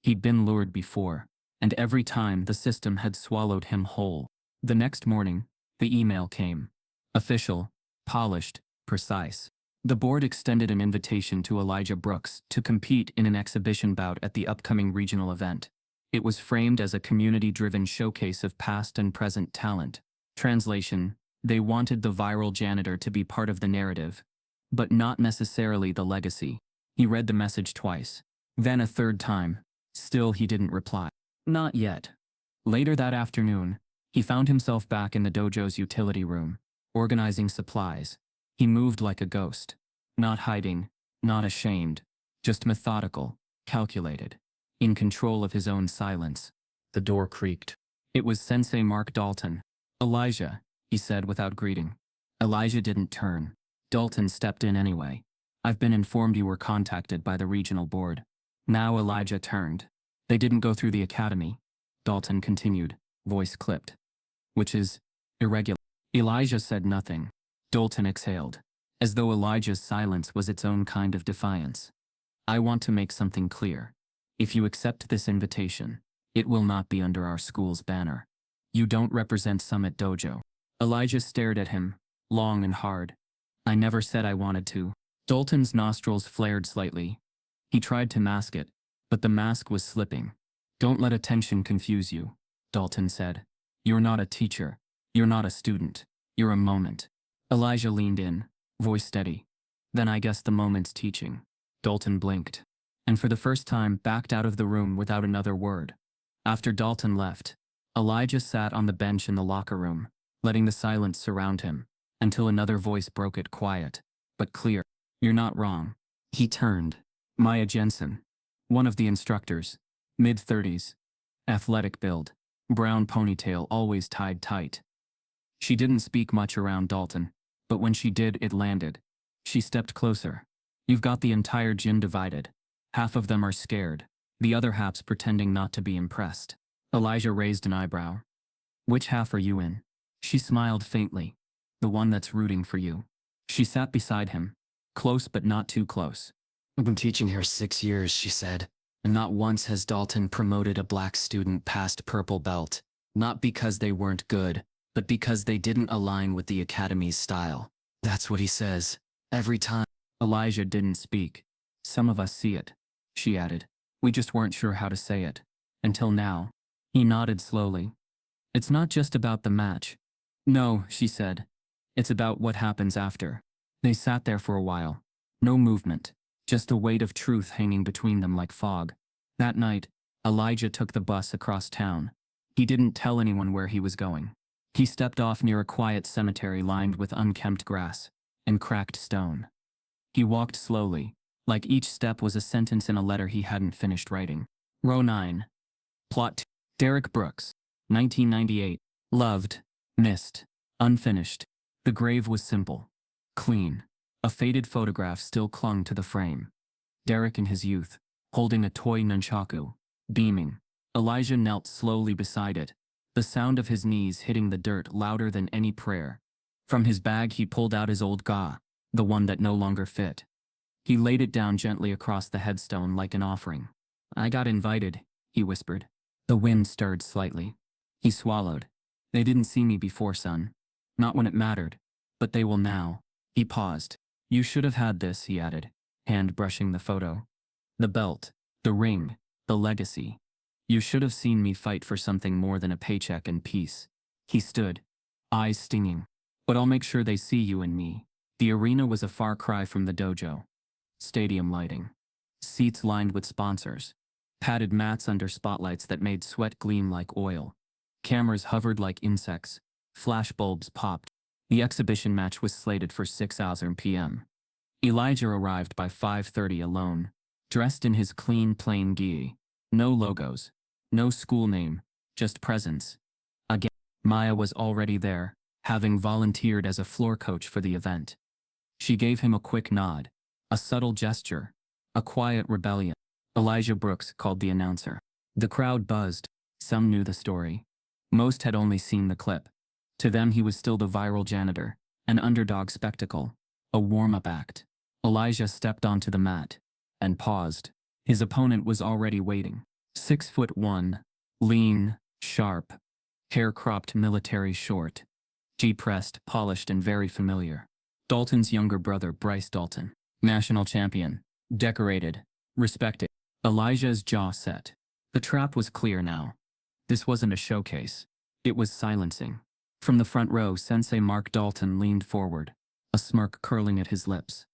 He'd been lured before, and every time the system had swallowed him whole. The next morning, the email came. Official, polished, precise. The board extended an invitation to Elijah Brooks to compete in an exhibition bout at the upcoming regional event. It was framed as a community-driven showcase of past and present talent. Translation: they wanted the viral janitor to be part of the narrative, but not necessarily the legacy. He read the message twice, then a third time. Still he didn't reply. Not yet. Later that afternoon, he found himself back in the dojo's utility room, organizing supplies. He moved like a ghost. Not hiding, not ashamed, just methodical, calculated, in control of his own silence. The door creaked. It was Sensei Mark Dalton. "Elijah," he said without greeting. Elijah didn't turn. Dalton stepped in anyway. "I've been informed you were contacted by the regional board." Now Elijah turned. "They didn't go through the academy," Dalton continued, voice clipped. "Which is irregular." Elijah said nothing. Dalton exhaled, as though Elijah's silence was its own kind of defiance. "I want to make something clear. If you accept this invitation, it will not be under our school's banner. You don't represent Summit Dojo." Elijah stared at him, long and hard. "I never said I wanted to." Dalton's nostrils flared slightly. He tried to mask it, but the mask was slipping. "Don't let attention confuse you," Dalton said. "You're not a teacher. You're not a student. You're a moment." Elijah leaned in, voice steady. "Then I guess the moment's teaching." Dalton blinked, and for the first time backed out of the room without another word. After Dalton left, Elijah sat on the bench in the locker room, letting the silence surround him, until another voice broke it, quiet, but clear. "You're not wrong." He turned. Maya Jensen, one of the instructors, mid-30s, athletic build, brown ponytail always tied tight. She didn't speak much around Dalton, but when she did, it landed. She stepped closer. "You've got the entire gym divided. Half of them are scared, the other half's pretending not to be impressed." Elijah raised an eyebrow. "Which half are you in?" She smiled faintly. "The one that's rooting for you." She sat beside him, close but not too close. "I've been teaching here 6 years," she said, "and not once has Dalton promoted a black student past purple belt. Not because they weren't good, but because they didn't align with the Academy's style. That's what he says. Every time. Elijah didn't speak. Some of us see it, she added. We just weren't sure how to say it. Until now. He nodded slowly. It's not just about the match. No, she said. It's about what happens after. They sat there for a while. No movement. Just a weight of truth hanging between them like fog. That night, Elijah took the bus across town. He didn't tell anyone where he was going. He stepped off near a quiet cemetery lined with unkempt grass and cracked stone. He walked slowly, like each step was a sentence in a letter he hadn't finished writing. Row 9. Plot 2. Derek Brooks, 1998. Loved, missed, unfinished. The grave was simple, clean. A faded photograph still clung to the frame. Derek in his youth, holding a toy nunchaku, beaming. Elijah knelt slowly beside it, the sound of his knees hitting the dirt louder than any prayer. From his bag he pulled out his old ga, the one that no longer fit. He laid it down gently across the headstone like an offering. I got invited, he whispered. The wind stirred slightly. He swallowed. They didn't see me before, son. Not when it mattered. But they will now. He paused. You should have had this, he added, hand brushing the photo. The belt, the ring, the legacy. You should have seen me fight for something more than a paycheck and peace. He stood, eyes stinging. But I'll make sure they see you and me. The arena was a far cry from the dojo. Stadium lighting. Seats lined with sponsors. Padded mats under spotlights that made sweat gleam like oil. Cameras hovered like insects. Flash bulbs popped. The exhibition match was slated for 6:00 p.m. Elijah arrived by 5:30 alone, dressed in his clean plain gi. No logos. No school name. Just presence. Again, Maya was already there, having volunteered as a floor coach for the event. She gave him a quick nod. A subtle gesture. A quiet rebellion. Elijah Brooks called the announcer. The crowd buzzed. Some knew the story. Most had only seen the clip. To them he was still the viral janitor, an underdog spectacle, a warm-up act. Elijah stepped onto the mat and paused. His opponent was already waiting. 6'1", lean, sharp, hair-cropped military short. G-pressed, polished and very familiar. Dalton's younger brother Bryce Dalton. National champion. Decorated. Respected. Elijah's jaw set. The trap was clear now. This wasn't a showcase. It was silencing. From the front row, Sensei Mark Dalton leaned forward, a smirk curling at his lips.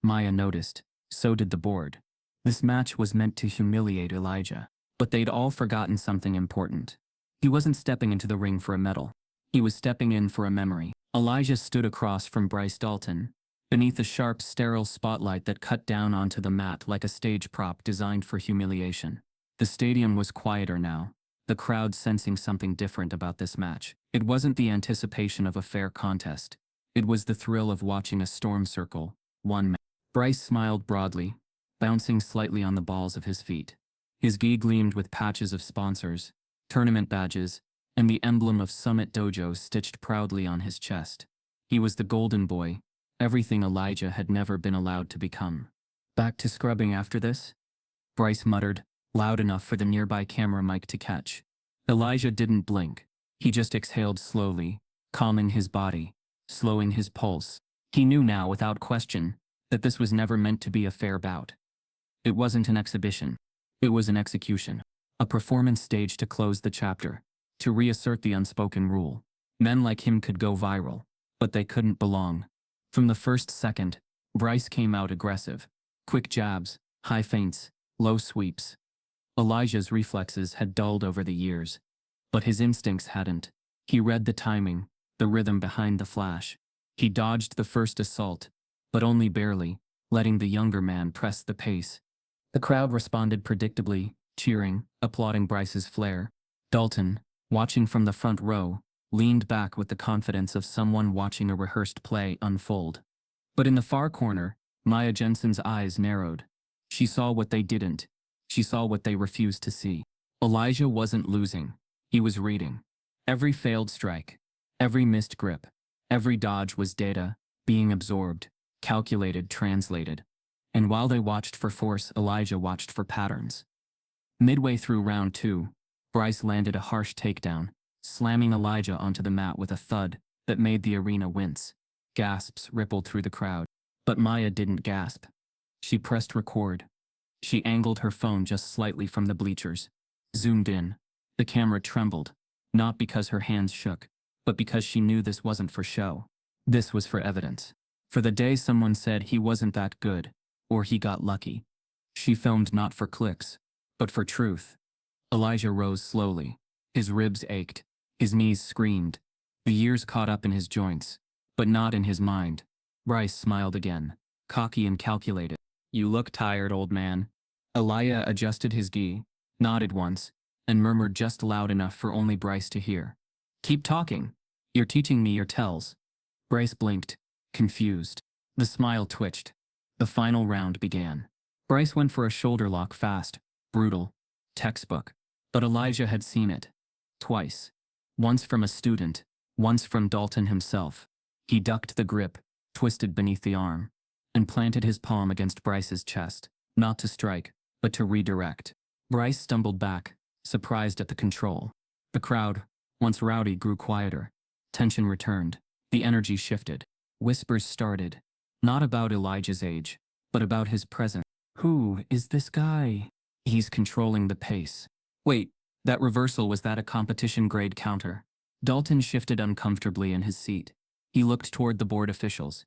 Maya noticed. So did the board. This match was meant to humiliate Elijah. But they'd all forgotten something important. He wasn't stepping into the ring for a medal. He was stepping in for a memory. Elijah stood across from Bryce Dalton, beneath a sharp, sterile spotlight that cut down onto the mat like a stage prop designed for humiliation. The stadium was quieter now, the crowd sensing something different about this match. It wasn't the anticipation of a fair contest. It was the thrill of watching a storm circle, one man. Bryce smiled broadly, bouncing slightly on the balls of his feet. His gi gleamed with patches of sponsors, tournament badges, and the emblem of Summit Dojo stitched proudly on his chest. He was the golden boy, everything Elijah had never been allowed to become. Back to scrubbing after this? Bryce muttered, loud enough for the nearby camera mic to catch. Elijah didn't blink. He just exhaled slowly, calming his body, slowing his pulse. He knew now, without question, that this was never meant to be a fair bout. It wasn't an exhibition. It was an execution. A performance stage to close the chapter, to reassert the unspoken rule. Men like him could go viral, but they couldn't belong. From the first second, Bryce came out aggressive. Quick jabs, high feints, low sweeps. Elijah's reflexes had dulled over the years, but his instincts hadn't. He read the timing, the rhythm behind the flash. He dodged the first assault, but only barely, letting the younger man press the pace. The crowd responded predictably, cheering, applauding Bryce's flair. Dalton, watching from the front row, leaned back with the confidence of someone watching a rehearsed play unfold. But in the far corner, Maya Jensen's eyes narrowed. She saw what they didn't. She saw what they refused to see. Elijah wasn't losing. He was reading. Every failed strike, every missed grip, every dodge was data, being absorbed, calculated, translated. And while they watched for force, Elijah watched for patterns. Midway through round 2, Bryce landed a harsh takedown, slamming Elijah onto the mat with a thud that made the arena wince. Gasps rippled through the crowd. But Maya didn't gasp. She pressed record. She angled her phone just slightly from the bleachers. Zoomed in. The camera trembled, not because her hands shook, but because she knew this wasn't for show. This was for evidence. For the day someone said he wasn't that good, or he got lucky. She filmed not for clicks, but for truth. Elijah rose slowly. His ribs ached. His knees screamed. The years caught up in his joints, but not in his mind. Bryce smiled again, cocky and calculated. "You look tired, old man." Elijah adjusted his gi, nodded once, and murmured just loud enough for only Bryce to hear. "Keep talking. You're teaching me your tells." Bryce blinked, confused. The smile twitched. The final round began. Bryce went for a shoulder lock fast, brutal, textbook. But Elijah had seen it. Twice. Once from a student, once from Dalton himself. He ducked the grip, twisted beneath the arm, and planted his palm against Bryce's chest, not to strike, but to redirect. Bryce stumbled back, surprised at the control. The crowd, once rowdy, grew quieter. Tension returned. The energy shifted. Whispers started. Not about Elijah's age, but about his presence. "Who is this guy? He's controlling the pace." Wait, that reversal, was that a competition-grade counter? Dalton shifted uncomfortably in his seat. He looked toward the board officials.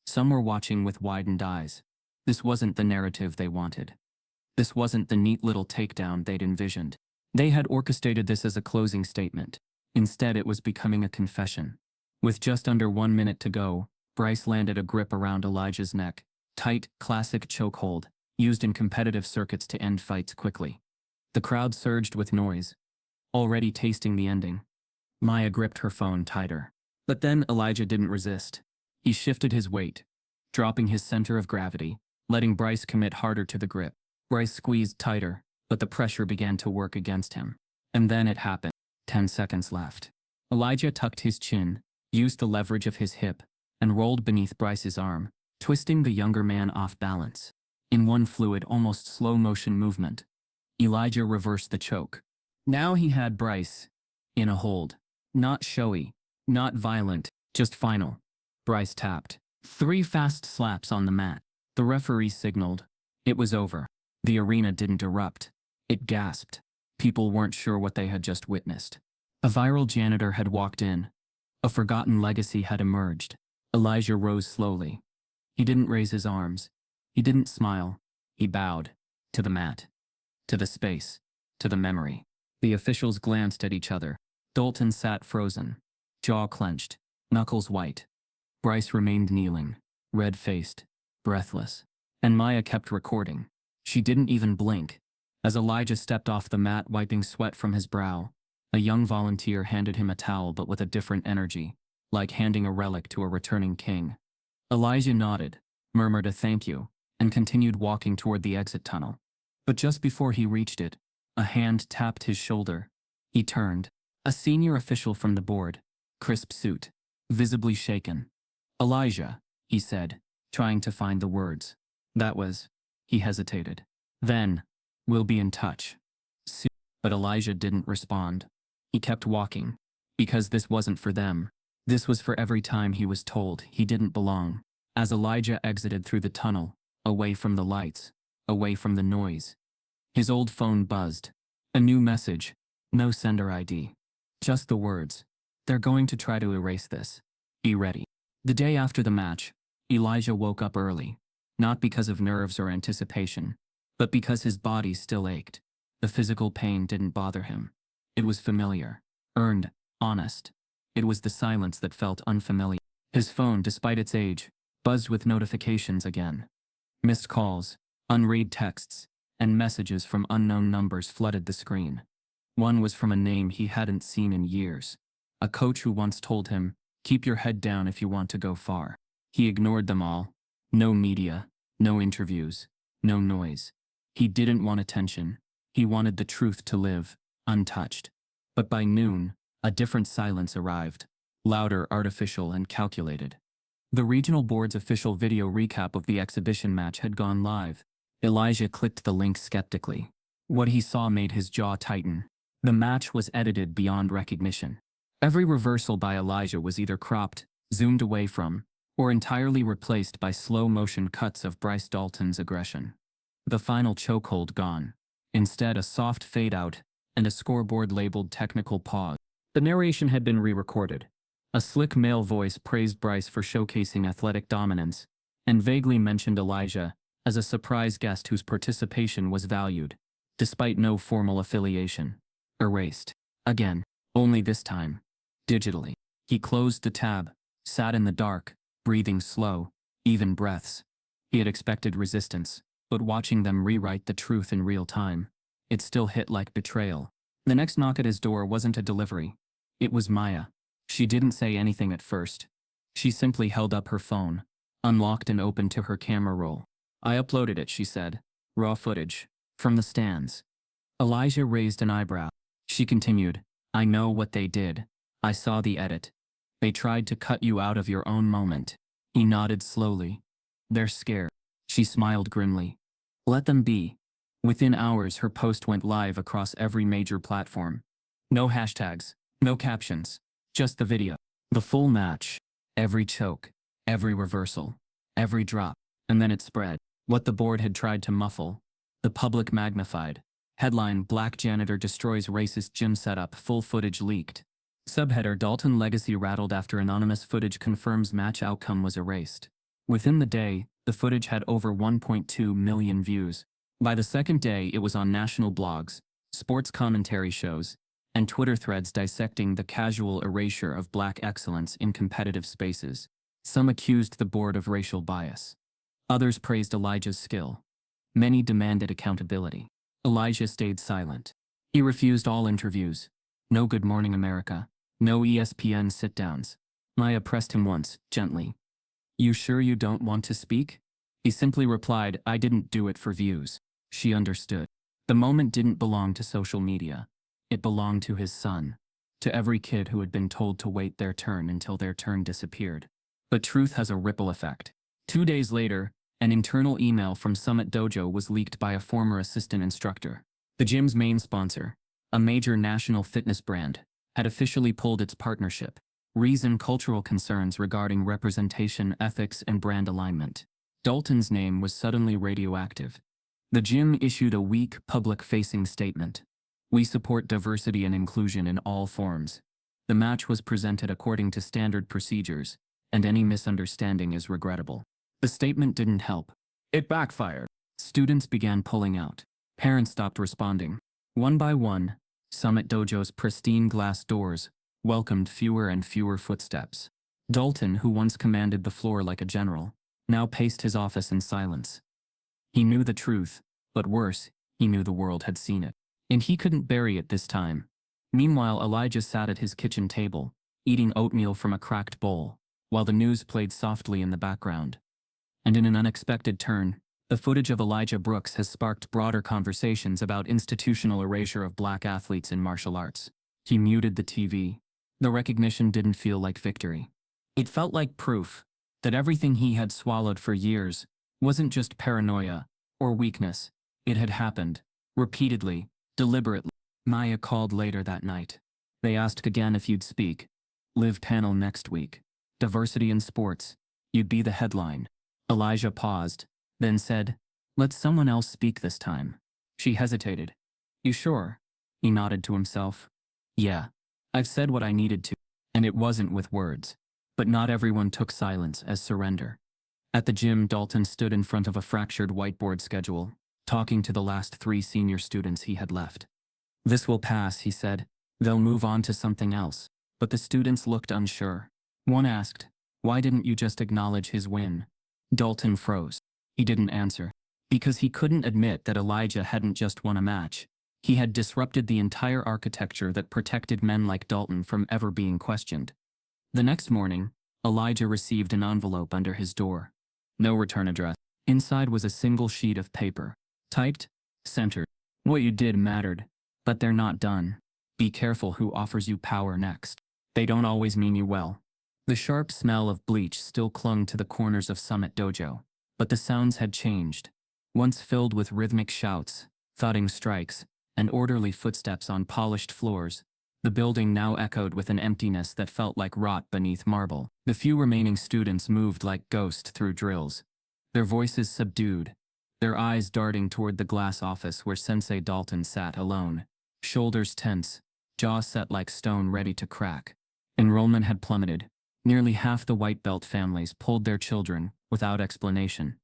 Some were watching with widened eyes. This wasn't the narrative they wanted. This wasn't the neat little takedown they'd envisioned. They had orchestrated this as a closing statement. Instead, it was becoming a confession. With just under 1 minute to go, Bryce landed a grip around Elijah's neck. Tight, classic chokehold, used in competitive circuits to end fights quickly. The crowd surged with noise, already tasting the ending. Maya gripped her phone tighter. But then Elijah didn't resist. He shifted his weight, dropping his center of gravity, letting Bryce commit harder to the grip. Bryce squeezed tighter, but the pressure began to work against him. And then it happened. 10 seconds left. Elijah tucked his chin, used the leverage of his hip, and rolled beneath Bryce's arm, twisting the younger man off balance. In one fluid, almost slow-motion movement, Elijah reversed the choke. Now he had Bryce in a hold. Not showy, not violent, just final. Bryce tapped. 3 fast slaps on the mat. The referee signaled. It was over. The arena didn't erupt. It gasped. People weren't sure what they had just witnessed. A viral janitor had walked in. A forgotten legacy had emerged. Elijah rose slowly. He didn't raise his arms. He didn't smile. He bowed. To the mat. To the space. To the memory. The officials glanced at each other. Dalton sat frozen, jaw clenched, knuckles white. Bryce remained kneeling, red-faced, breathless. And Maya kept recording. She didn't even blink. As Elijah stepped off the mat, wiping sweat from his brow, a young volunteer handed him a towel, but with a different energy, like handing a relic to a returning king. Elijah nodded, murmured a thank you, and continued walking toward the exit tunnel. But just before he reached it, a hand tapped his shoulder. He turned. A senior official from the board, crisp suit, visibly shaken. "Elijah," he said, trying to find the words. "That was..." He hesitated. Then, "We'll be in touch." But Elijah didn't respond. He kept walking. Because this wasn't for them. This was for every time he was told he didn't belong. As Elijah exited through the tunnel, away from the lights, away from the noise, his old phone buzzed. A new message. No sender ID. Just the words. "They're going to try to erase this. Be ready." The day after the match, Elijah woke up early. Not because of nerves or anticipation, but because his body still ached. The physical pain didn't bother him. It was familiar. Earned. Honest. It was the silence that felt unfamiliar. His phone, despite its age, buzzed with notifications again. Missed calls, unread texts, and messages from unknown numbers flooded the screen. One was from a name he hadn't seen in years. A coach who once told him, "Keep your head down if you want to go far." He ignored them all. No media, no interviews, no noise. He didn't want attention. He wanted the truth to live, untouched. But by noon, a different silence arrived. Louder, artificial, and calculated. The regional board's official video recap of the exhibition match had gone live. Elijah clicked the link skeptically. What he saw made his jaw tighten. The match was edited beyond recognition. Every reversal by Elijah was either cropped, zoomed away from, or entirely replaced by slow-motion cuts of Bryce Dalton's aggression. The final chokehold gone. Instead, a soft fade-out and a scoreboard labeled technical pause. The narration had been re-recorded. A slick male voice praised Bryce for showcasing athletic dominance, and vaguely mentioned Elijah as a surprise guest whose participation was valued, despite no formal affiliation. Erased. Again. Only this time. Digitally. He closed the tab, sat in the dark, breathing slow, even breaths. He had expected resistance, but watching them rewrite the truth in real time, it still hit like betrayal. The next knock at his door wasn't a delivery. It was Maya. She didn't say anything at first. She simply held up her phone, unlocked and opened to her camera roll. I uploaded it, she said. Raw footage. From the stands. Elijah raised an eyebrow. She continued, I know what they did. I saw the edit. They tried to cut you out of your own moment. He nodded slowly. They're scared. She smiled grimly. Let them be. Within hours, her post went live across every major platform. No hashtags, no captions, just the video. The full match. Every choke, every reversal, every drop. And then it spread. What the board had tried to muffle, the public magnified. Headline: Black Janitor Destroys Racist Gym Setup. Full footage leaked. Subheader: Dalton Legacy Rattled After Anonymous Footage Confirms Match Outcome Was Erased. Within the day, the footage had over 1.2 million views. By the second day, it was on national blogs, sports commentary shows, and Twitter threads dissecting the casual erasure of black excellence in competitive spaces. Some accused the board of racial bias. Others praised Elijah's skill. Many demanded accountability. Elijah stayed silent. He refused all interviews. No Good Morning America. No ESPN sit-downs. Maya pressed him once, gently. You sure you don't want to speak? He simply replied, I didn't do it for views. She understood. The moment didn't belong to social media. It belonged to his son. To every kid who had been told to wait their turn until their turn disappeared. But truth has a ripple effect. 2 days later, an internal email from Summit Dojo was leaked by a former assistant instructor. The gym's main sponsor, a major national fitness brand, had officially pulled its partnership. Reason: cultural concerns regarding representation, ethics, and brand alignment. Dalton's name was suddenly radioactive. The gym issued a weak, public-facing statement. We support diversity and inclusion in all forms. The match was presented according to standard procedures, and any misunderstanding is regrettable. The statement didn't help. It backfired. Students began pulling out. Parents stopped responding. One by one, Summit Dojo's pristine glass doors welcomed fewer and fewer footsteps. Dalton, who once commanded the floor like a general, now paced his office in silence. He knew the truth, but worse, he knew the world had seen it. And he couldn't bury it this time. Meanwhile, Elijah sat at his kitchen table, eating oatmeal from a cracked bowl, while the news played softly in the background. And in an unexpected turn, the footage of Elijah Brooks has sparked broader conversations about institutional erasure of black athletes in martial arts. He muted the TV. The recognition didn't feel like victory. It felt like proof that everything he had swallowed for years wasn't just paranoia or weakness. It had happened, repeatedly, deliberately. Maya called later that night. They asked again if you'd speak. Live panel next week. Diversity in sports. You'd be the headline. Elijah paused, then said, Let someone else speak this time. She hesitated. You sure? He nodded to himself. Yeah. I've said what I needed to. And it wasn't with words. But not everyone took silence as surrender. At the gym, Dalton stood in front of a fractured whiteboard schedule, talking to the last 3 senior students he had left. This will pass, he said. They'll move on to something else. But the students looked unsure. One asked, Why didn't you just acknowledge his win? Dalton froze. He didn't answer. Because he couldn't admit that Elijah hadn't just won a match. He had disrupted the entire architecture that protected men like Dalton from ever being questioned. The next morning, Elijah received an envelope under his door. No return address. Inside was a single sheet of paper. Typed, centered. What you did mattered. But they're not done. Be careful who offers you power next. They don't always mean you well. The sharp smell of bleach still clung to the corners of Summit Dojo, but the sounds had changed. Once filled with rhythmic shouts, thudding strikes, and orderly footsteps on polished floors, The building now echoed with an emptiness that felt like rot beneath marble. The few remaining students moved like ghosts through drills, their voices subdued, their eyes darting toward the glass office where Sensei Dalton sat alone, shoulders tense, jaw set like stone ready to crack. Enrollment had plummeted. Nearly half the white belt families pulled their children without explanation.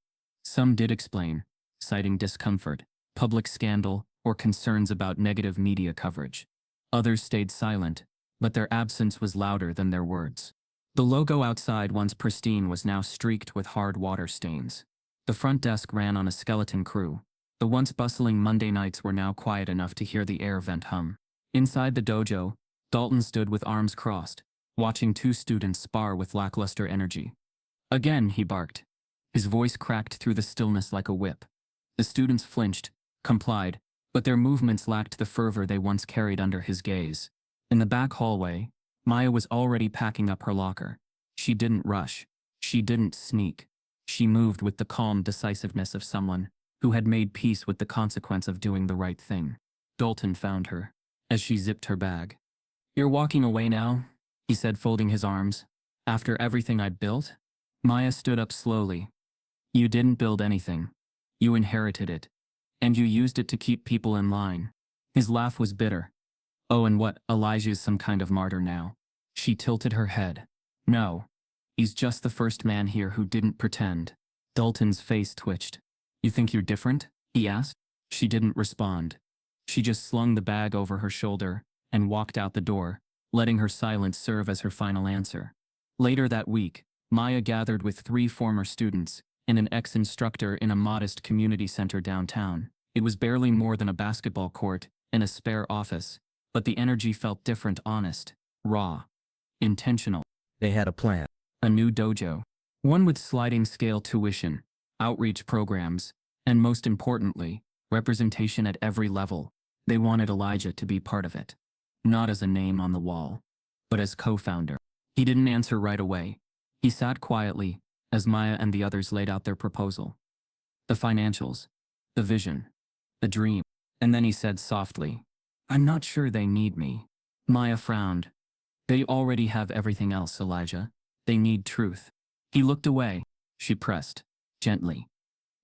Some did explain, citing discomfort, public scandal, or concerns about negative media coverage. Others stayed silent, but their absence was louder than their words. The logo outside, once pristine, was now streaked with hard water stains. The front desk ran on a skeleton crew. The once bustling Monday nights were now quiet enough to hear the air vent hum. Inside the dojo, Dalton stood with arms crossed, watching two students spar with lackluster energy. Again, he barked. His voice cracked through the stillness like a whip. The students flinched, complied, but their movements lacked the fervor they once carried under his gaze. In the back hallway, Maya was already packing up her locker. She didn't rush. She didn't sneak. She moved with the calm decisiveness of someone who had made peace with the consequence of doing the right thing. Dalton found her as she zipped her bag. "You're walking away now?" he said, folding his arms. "After everything I built?" Maya stood up slowly. "You didn't build anything. You inherited it. And you used it to keep people in line." His laugh was bitter. "Oh, and what, Elijah's some kind of martyr now?" She tilted her head. "No. He's just the first man here who didn't pretend." Dalton's face twitched. "You think you're different?" he asked. She didn't respond. She just slung the bag over her shoulder and walked out the door, letting her silence serve as her final answer. Later that week, Maya gathered with 3 former students and an ex-instructor in a modest community center downtown. It was barely more than a basketball court and a spare office, but the energy felt different, honest, raw, intentional. They had a plan. A new dojo. One with sliding scale tuition, outreach programs, and most importantly, representation at every level. They wanted Elijah to be part of it. Not as a name on the wall, but as co-founder. He didn't answer right away. He sat quietly as Maya and the others laid out their proposal. The financials, the vision, the dream. And then he said softly, "I'm not sure they need me." Maya frowned. "They already have everything else, Elijah. They need truth." He looked away. She pressed, gently.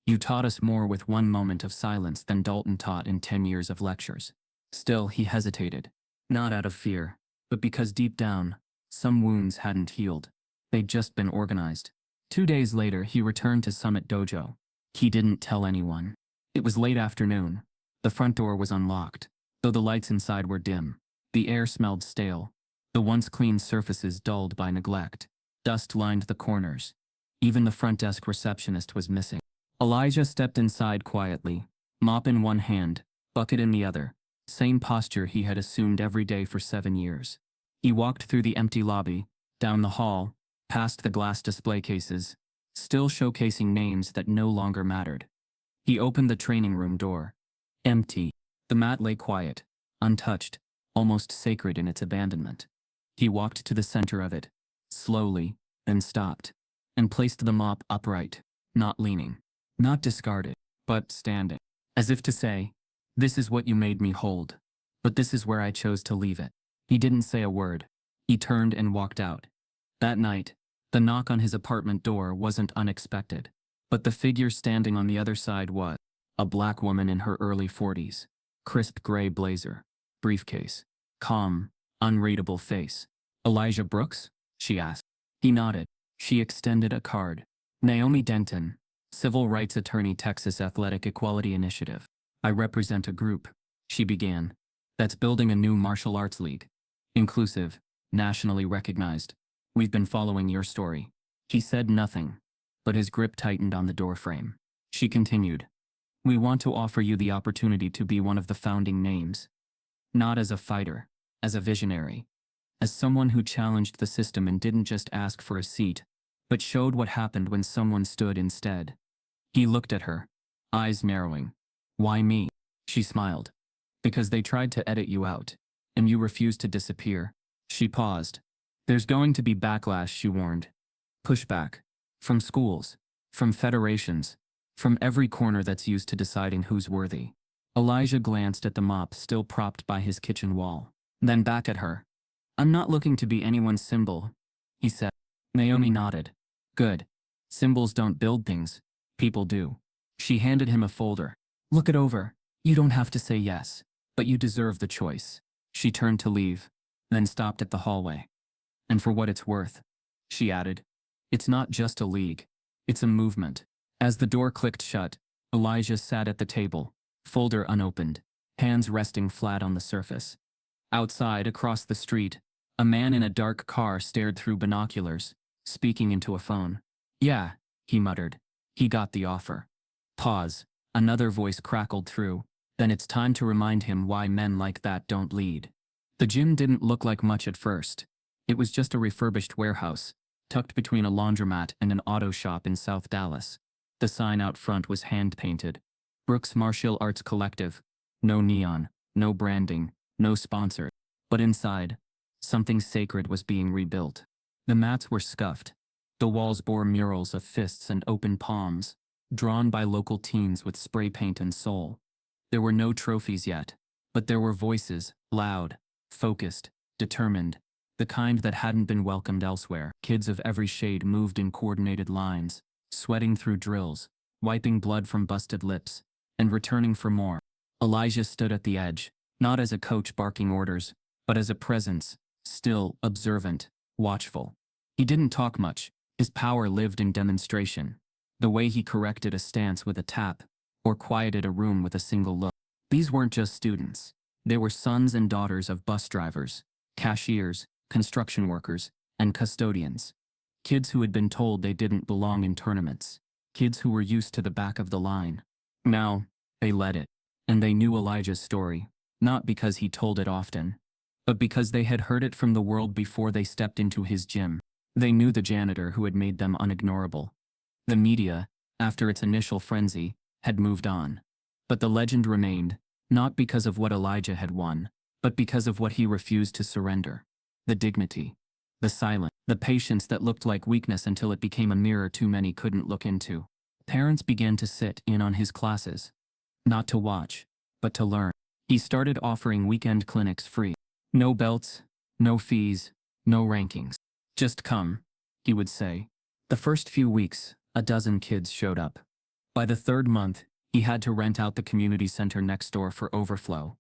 "You taught us more with one moment of silence than Dalton taught in 10 years of lectures." Still, he hesitated. Not out of fear, but because deep down, some wounds hadn't healed. They'd just been organized. 2 days later, he returned to Summit Dojo. He didn't tell anyone. It was late afternoon. The front door was unlocked, though the lights inside were dim. The air smelled stale. The once clean surfaces dulled by neglect. Dust lined the corners. Even the front desk receptionist was missing. Elijah stepped inside quietly, mop in one hand, bucket in the other. Same posture he had assumed every day for 7 years. He walked through the empty lobby, down the hall, past the glass display cases, still showcasing names that no longer mattered. He opened the training room door. Empty. The mat lay quiet, untouched, almost sacred in its abandonment. He walked to the center of it, slowly, then stopped, and placed the mop upright, not leaning, not discarded, but standing, as if to say, "This is what you made me hold, but this is where I chose to leave it." He didn't say a word. He turned and walked out. That night, the knock on his apartment door wasn't unexpected, but the figure standing on the other side was a black woman in her early 40s, crisp gray blazer, briefcase, calm, unreadable face. "Elijah Brooks?" she asked. He nodded. She extended a card. "Naomi Denton, Civil Rights Attorney, Texas Athletic Equality Initiative. I represent a group," she began, "that's building a new martial arts league. Inclusive, nationally recognized. We've been following your story." He said nothing, but his grip tightened on the doorframe. She continued, "We want to offer you the opportunity to be one of the founding names. Not as a fighter, as a visionary. As someone who challenged the system and didn't just ask for a seat, but showed what happened when someone stood instead." He looked at her, eyes narrowing. "Why me?" She smiled. "Because they tried to edit you out, and you refused to disappear." She paused. "There's going to be backlash," she warned. "Pushback. From schools, from federations, from every corner that's used to deciding who's worthy." Elijah glanced at the mop still propped by his kitchen wall. then back at her. "I'm not looking to be anyone's symbol," he said. Naomi nodded. "Good. Symbols don't build things. People do." She handed him a folder. "Look it over. You don't have to say yes, but you deserve the choice." She turned to leave, then stopped at the hallway. "And for what it's worth," she added, "it's not just a league. It's a movement." As the door clicked shut, Elijah sat at the table, folder unopened, hands resting flat on the surface. Outside, across the street, a man in a dark car stared through binoculars, speaking into a phone. "Yeah," he muttered. "He got the offer." Pause. Another voice crackled through. "Then it's time to remind him why men like that don't lead." The gym didn't look like much at first. It was just a refurbished warehouse, tucked between a laundromat and an auto shop in South Dallas. The sign out front was hand-painted. Brooks Martial Arts Collective. No neon, no branding, no sponsor. But inside, something sacred was being rebuilt. The mats were scuffed. The walls bore murals of fists and open palms, drawn by local teens with spray paint and soul. There were no trophies yet, but there were voices, loud, focused, determined, the kind that hadn't been welcomed elsewhere. Kids of every shade moved in coordinated lines, sweating through drills, wiping blood from busted lips, and returning for more. Elijah stood at the edge, not as a coach barking orders, but as a presence, still, observant, watchful. He didn't talk much. His power lived in demonstration. The way he corrected a stance with a tap, or quieted a room with a single look. These weren't just students. They were sons and daughters of bus drivers, cashiers, construction workers, and custodians. Kids who had been told they didn't belong in tournaments. Kids who were used to the back of the line. Now, they led it. And they knew Elijah's story, not because he told it often, but because they had heard it from the world before they stepped into his gym. They knew the janitor who had made them unignorable. The media, after its initial frenzy, had moved on. But the legend remained, not because of what Elijah had won, but because of what he refused to surrender. The dignity, the silence, the patience that looked like weakness until it became a mirror too many couldn't look into. Parents began to sit in on his classes. Not to watch, but to learn. He started offering weekend clinics free. No belts, no fees, no rankings. "Just come," he would say. The first few weeks, a dozen kids showed up. By the third month, he had to rent out the community center next door for overflow.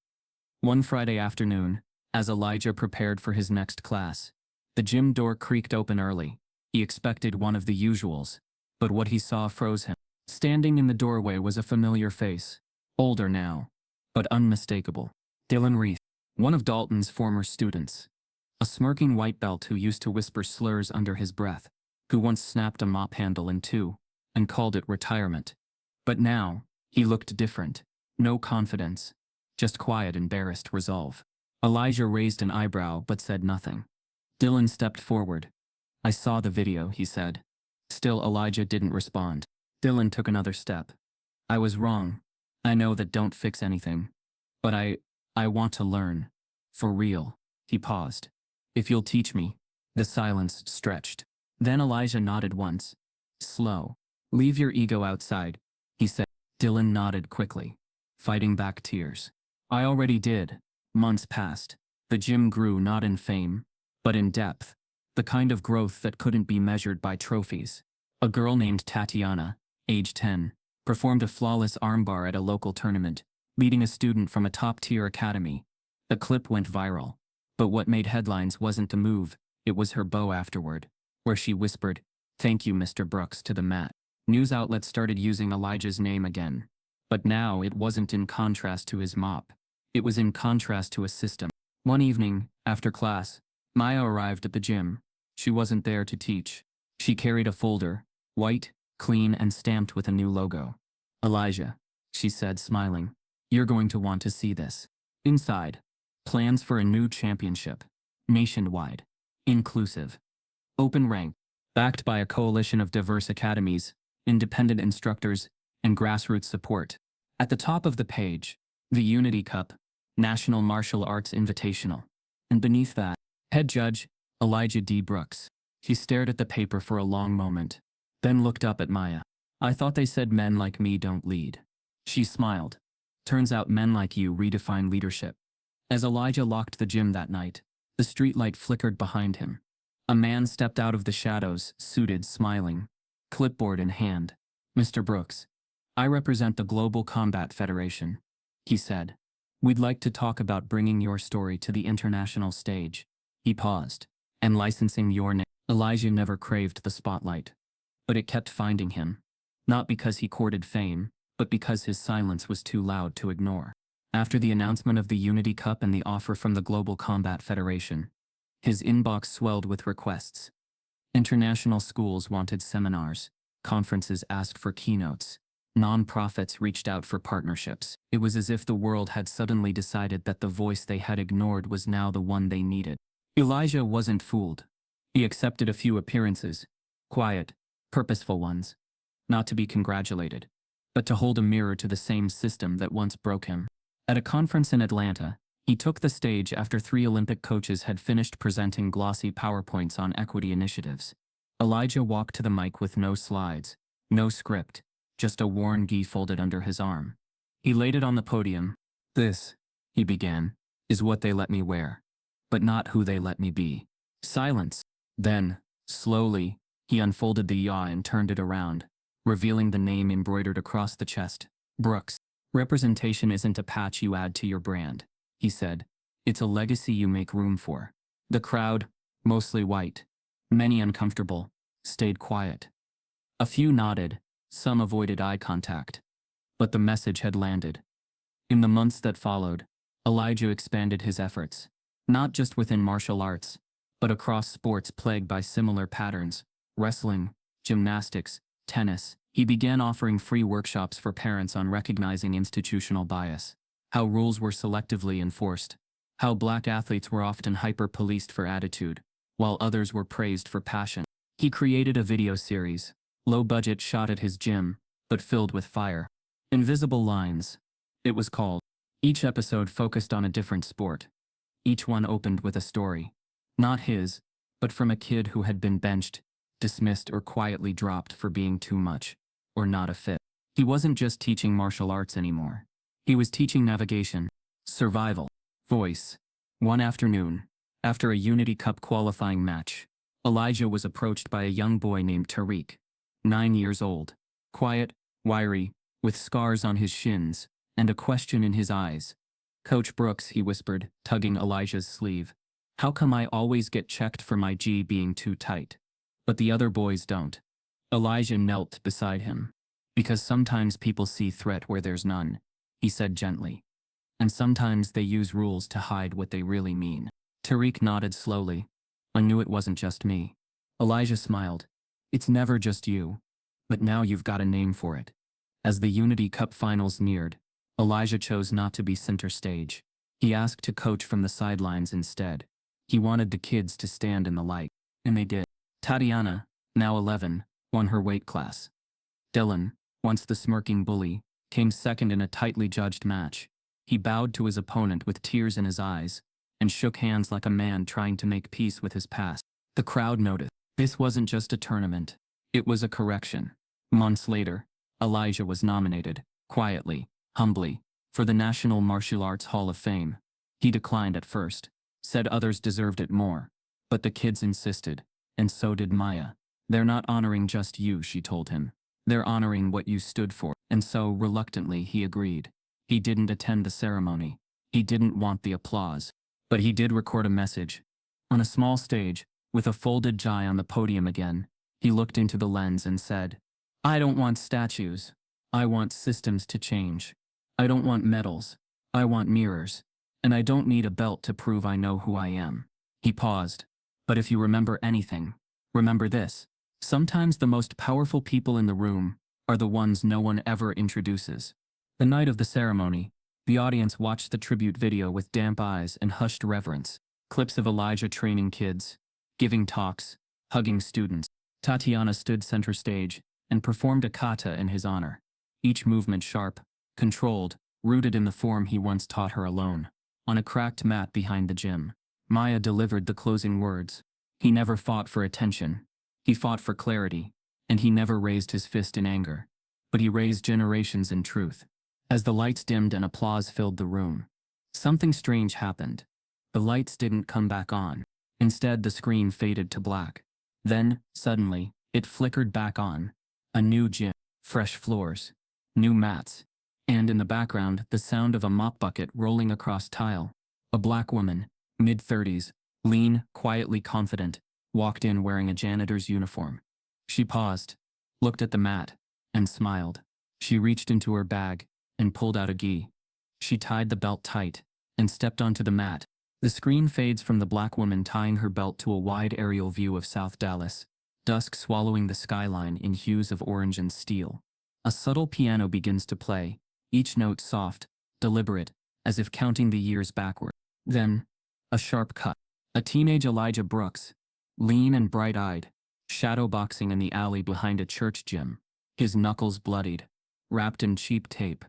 One Friday afternoon, as Elijah prepared for his next class, the gym door creaked open early. He expected one of the usuals, but what he saw froze him. Standing in the doorway was a familiar face. Older now, but unmistakable. Dylan Reese, one of Dalton's former students. A smirking white belt who used to whisper slurs under his breath, who once snapped a mop handle in two, and called it retirement. But now, he looked different. No confidence, just quiet, embarrassed resolve. Elijah raised an eyebrow but said nothing. Dylan stepped forward. "I saw the video," he said. Still, Elijah didn't respond. Dylan took another step. "I was wrong. I know that don't fix anything. But I want to learn. For real." He paused. "If you'll teach me." The silence stretched. Then Elijah nodded once. "Slow. Leave your ego outside," he said. Dylan nodded quickly, fighting back tears. "I already did." Months passed. The gym grew not in fame, but in depth. The kind of growth that couldn't be measured by trophies. A girl named Tatiana, age 10, performed a flawless armbar at a local tournament, beating a student from a top-tier academy. The clip went viral. But what made headlines wasn't the move, it was her bow afterward, where she whispered, "Thank you, Mr. Brooks," to the mat. News outlets started using Elijah's name again. But now it wasn't in contrast to his mop. It was in contrast to a system. One evening, after class, Maya arrived at the gym. She wasn't there to teach. She carried a folder, white, clean, and stamped with a new logo. "Elijah," she said, smiling, "you're going to want to see this." Inside, plans for a new championship. Nationwide. Inclusive. Open rank. Backed by a coalition of diverse academies, independent instructors, and grassroots support. At the top of the page, the Unity Cup, National Martial Arts Invitational. And beneath that, head judge, Elijah D. Brooks. He stared at the paper for a long moment, then looked up at Maya. "I thought they said men like me don't lead." She smiled. "Turns out men like you redefine leadership." As Elijah locked the gym that night, the streetlight flickered behind him. A man stepped out of the shadows, suited, smiling, clipboard in hand. "Mr. Brooks, I represent the Global Combat Federation," he said. "We'd like to talk about bringing your story to the international stage." He paused. "And licensing your name." Elijah never craved the spotlight, but it kept finding him. Not because he courted fame, but because his silence was too loud to ignore. After the announcement of the Unity Cup and the offer from the Global Combat Federation, his inbox swelled with requests. International schools wanted seminars, conferences asked for keynotes, non-profits reached out for partnerships. It was as if the world had suddenly decided that the voice they had ignored was now the one they needed. Elijah wasn't fooled. He accepted a few appearances, quiet, purposeful ones, not to be congratulated, but to hold a mirror to the same system that once broke him. At a conference in Atlanta, he took the stage after 3 Olympic coaches had finished presenting glossy PowerPoints on equity initiatives. Elijah walked to the mic with no slides, no script, just a worn gi folded under his arm. He laid it on the podium. "This," he began, "is what they let me wear, but not who they let me be." Silence. Then, slowly, he unfolded the yaw and turned it around, revealing the name embroidered across the chest. "Brooks. Representation isn't a patch you add to your brand," he said. "It's a legacy you make room for." The crowd, mostly white, many uncomfortable, stayed quiet. A few nodded, some avoided eye contact. But the message had landed. In the months that followed, Elijah expanded his efforts, not just within martial arts, but across sports plagued by similar patterns: wrestling, gymnastics, tennis. He began offering free workshops for parents on recognizing institutional bias, how rules were selectively enforced, how black athletes were often hyper-policed for attitude, while others were praised for passion. He created a video series, low-budget shot at his gym, but filled with fire. Invisible Lines, it was called. Each episode focused on a different sport. Each one opened with a story. Not his, but from a kid who had been benched, dismissed, or quietly dropped for being too much, or not a fit. He wasn't just teaching martial arts anymore. He was teaching navigation, survival, voice. One afternoon, after a Unity Cup qualifying match, Elijah was approached by a young boy named Tariq, 9 years old, quiet, wiry, with scars on his shins, and a question in his eyes. "Coach Brooks," he whispered, tugging Elijah's sleeve, "how come I always get checked for my gi being too tight, but the other boys don't?" Elijah knelt beside him. "Because sometimes people see threat where there's none," he said gently. "And sometimes they use rules to hide what they really mean." Tariq nodded slowly. "I knew it wasn't just me." Elijah smiled. "It's never just you. But now you've got a name for it." As the Unity Cup finals neared, Elijah chose not to be center stage. He asked to coach from the sidelines instead. He wanted the kids to stand in the light. And they did. Tatiana, now 11, won her weight class. Dylan, once the smirking bully, came second in a tightly judged match. He bowed to his opponent with tears in his eyes, and shook hands like a man trying to make peace with his past. The crowd noticed. This wasn't just a tournament. It was a correction. Months later, Elijah was nominated, quietly, humbly, for the National Martial Arts Hall of Fame. He declined at first, said others deserved it more. But the kids insisted, and so did Maya. "They're not honoring just you," she told him. "They're honoring what you stood for." And so, reluctantly, he agreed. He didn't attend the ceremony. He didn't want the applause. But he did record a message. On a small stage, with a folded gi on the podium again, he looked into the lens and said, "I don't want statues. I want systems to change. I don't want medals. I want mirrors. And I don't need a belt to prove I know who I am." He paused. "But if you remember anything, remember this. Sometimes the most powerful people in the room are the ones no one ever introduces." The night of the ceremony, the audience watched the tribute video with damp eyes and hushed reverence. Clips of Elijah training kids, giving talks, hugging students. Tatiana stood center stage and performed a kata in his honor. Each movement sharp, controlled, rooted in the form he once taught her alone. On a cracked mat behind the gym, Maya delivered the closing words. He never fought for attention. He fought for clarity, and he never raised his fist in anger. But he raised generations in truth. As the lights dimmed and applause filled the room, Something strange happened. The lights didn't come back on. Instead, the screen faded to black. Then, suddenly, it flickered back on. A new gym, fresh floors, new mats, and in the background, the sound of a mop bucket rolling across tile. A black woman, mid-30s, lean, quietly confident, walked in wearing a janitor's uniform. She paused, looked at the mat, and smiled. She reached into her bag and pulled out a gi. She tied the belt tight and stepped onto the mat. The screen fades from the black woman tying her belt to a wide aerial view of South Dallas, dusk swallowing the skyline in hues of orange and steel. A subtle piano begins to play, each note soft, deliberate, as if counting the years backward. Then, a sharp cut. A teenage Elijah Brooks, lean and bright-eyed, shadowboxing in the alley behind a church gym, his knuckles bloodied, wrapped in cheap tape.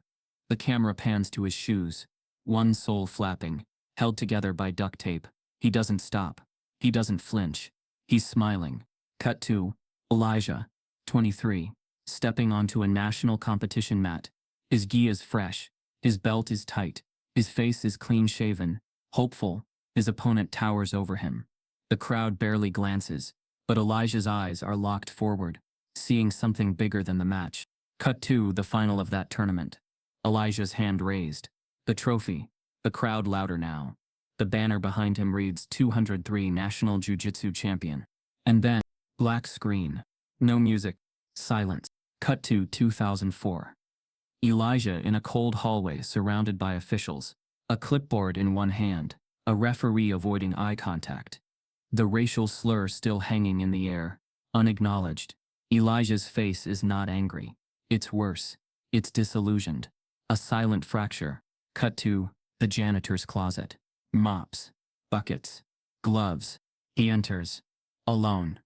The camera pans to his shoes, one sole flapping, held together by duct tape. He doesn't stop. He doesn't flinch. He's smiling. Cut to Elijah, 23, stepping onto a national competition mat. His gi is fresh. His belt is tight. His face is clean-shaven, hopeful. His opponent towers over him. The crowd barely glances, but Elijah's eyes are locked forward, seeing something bigger than the match. Cut to the final of that tournament. Elijah's hand raised. The trophy. The crowd louder now. The banner behind him reads 203 National Jiu-Jitsu Champion. And then, black screen. No music. Silence. Cut to 2004. Elijah in a cold hallway surrounded by officials. A clipboard in one hand. A referee avoiding eye contact. The racial slur still hanging in the air, unacknowledged. Elijah's face is not angry. It's worse. It's disillusioned. A silent fracture. Cut to the janitor's closet. Mops. Buckets. Gloves. He enters. Alone.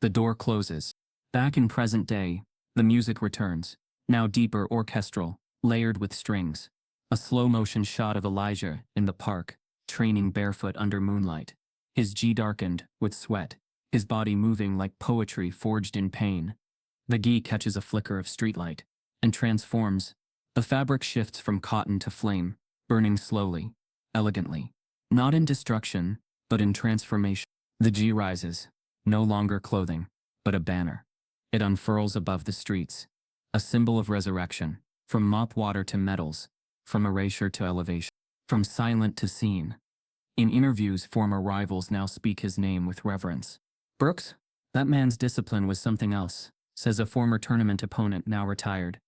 The door closes. Back in present day, the music returns, now deeper orchestral, layered with strings. A slow-motion shot of Elijah in the park, training barefoot under moonlight. His gi darkened with sweat, his body moving like poetry forged in pain. The gi catches a flicker of streetlight and transforms. The fabric shifts from cotton to flame, burning slowly, elegantly. Not in destruction, but in transformation. The gi rises, no longer clothing, but a banner. It unfurls above the streets, a symbol of resurrection, from mop water to medals, from erasure to elevation, from silent to seen. In interviews, former rivals now speak his name with reverence. Brooks? That man's discipline was something else, says a former tournament opponent now retired.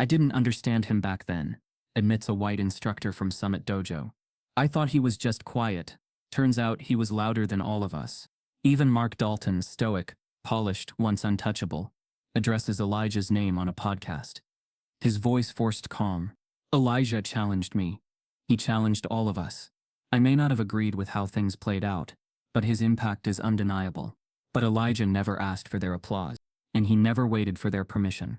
I didn't understand him back then, admits a white instructor from Summit Dojo. I thought he was just quiet. Turns out he was louder than all of us. Even Mark Dalton, stoic, polished, once untouchable, addresses Elijah's name on a podcast. His voice forced calm. Elijah challenged me. He challenged all of us. I may not have agreed with how things played out, but his impact is undeniable. But Elijah never asked for their applause, and he never waited for their permission.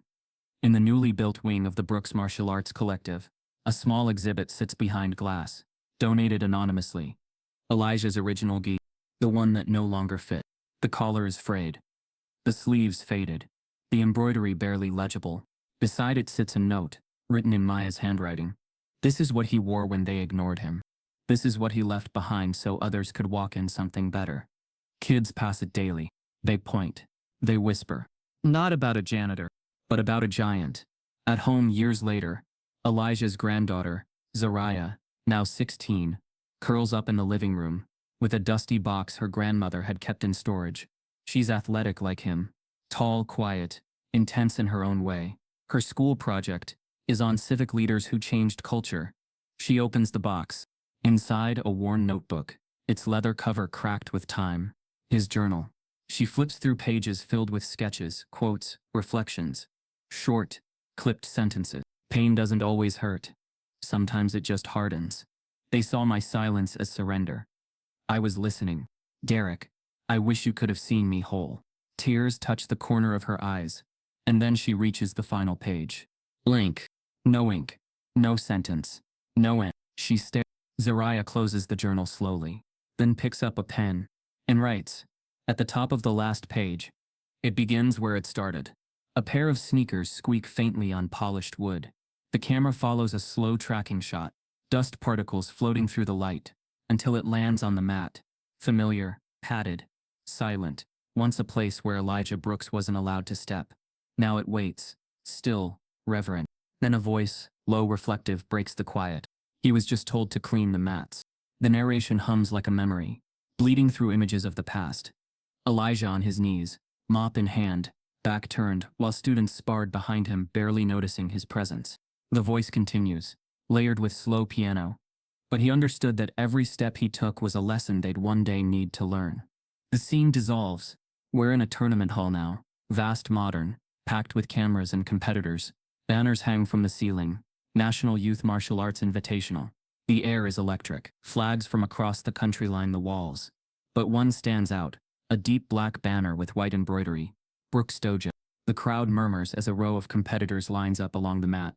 In the newly built wing of the Brooks Martial Arts Collective, a small exhibit sits behind glass, donated anonymously. Elijah's original gi, the one that no longer fit. The collar is frayed. The sleeves faded. The embroidery barely legible. Beside it sits a note, written in Maya's handwriting. This is what he wore when they ignored him. This is what he left behind so others could walk in something better. Kids pass it daily. They point. They whisper. Not about a janitor, but about a giant. At home years later, Elijah's granddaughter, Zariah, now 16, curls up in the living room, with a dusty box her grandmother had kept in storage. She's athletic like him, tall, quiet, intense in her own way. Her school project is on civic leaders who changed culture. She opens the box. Inside, a worn notebook, its leather cover cracked with time. His journal. She flips through pages filled with sketches, quotes, reflections. Short, clipped sentences. Pain doesn't always hurt. Sometimes it just hardens. They saw my silence as surrender. I was listening. Derek, I wish you could have seen me whole. Tears touch the corner of her eyes, and then she reaches the final page. Blank. No ink. No sentence. No end. She stares. Zariah closes the journal slowly, then picks up a pen and writes. At the top of the last page, it begins where it started. A pair of sneakers squeak faintly on polished wood. The camera follows a slow tracking shot. dust particles floating through the light, until it lands on the mat. Familiar, padded, silent, once a place where Elijah Brooks wasn't allowed to step. Now it waits, still, reverent. Then a voice, low reflective, breaks the quiet. He was just told to clean the mats. The narration hums like a memory, bleeding through images of the past. Elijah on his knees, mop in hand, back turned, while students sparred behind him, barely noticing his presence. The voice continues, layered with slow piano. But he understood that every step he took was a lesson they'd one day need to learn. The scene dissolves. We're in a tournament hall now, vast, modern, packed with cameras and competitors. Banners hang from the ceiling. National Youth Martial Arts Invitational. The air is electric. Flags from across the country line the walls. But one stands out, a deep black banner with white embroidery. Brooks Dojo. The crowd murmurs as a row of competitors lines up along the mat.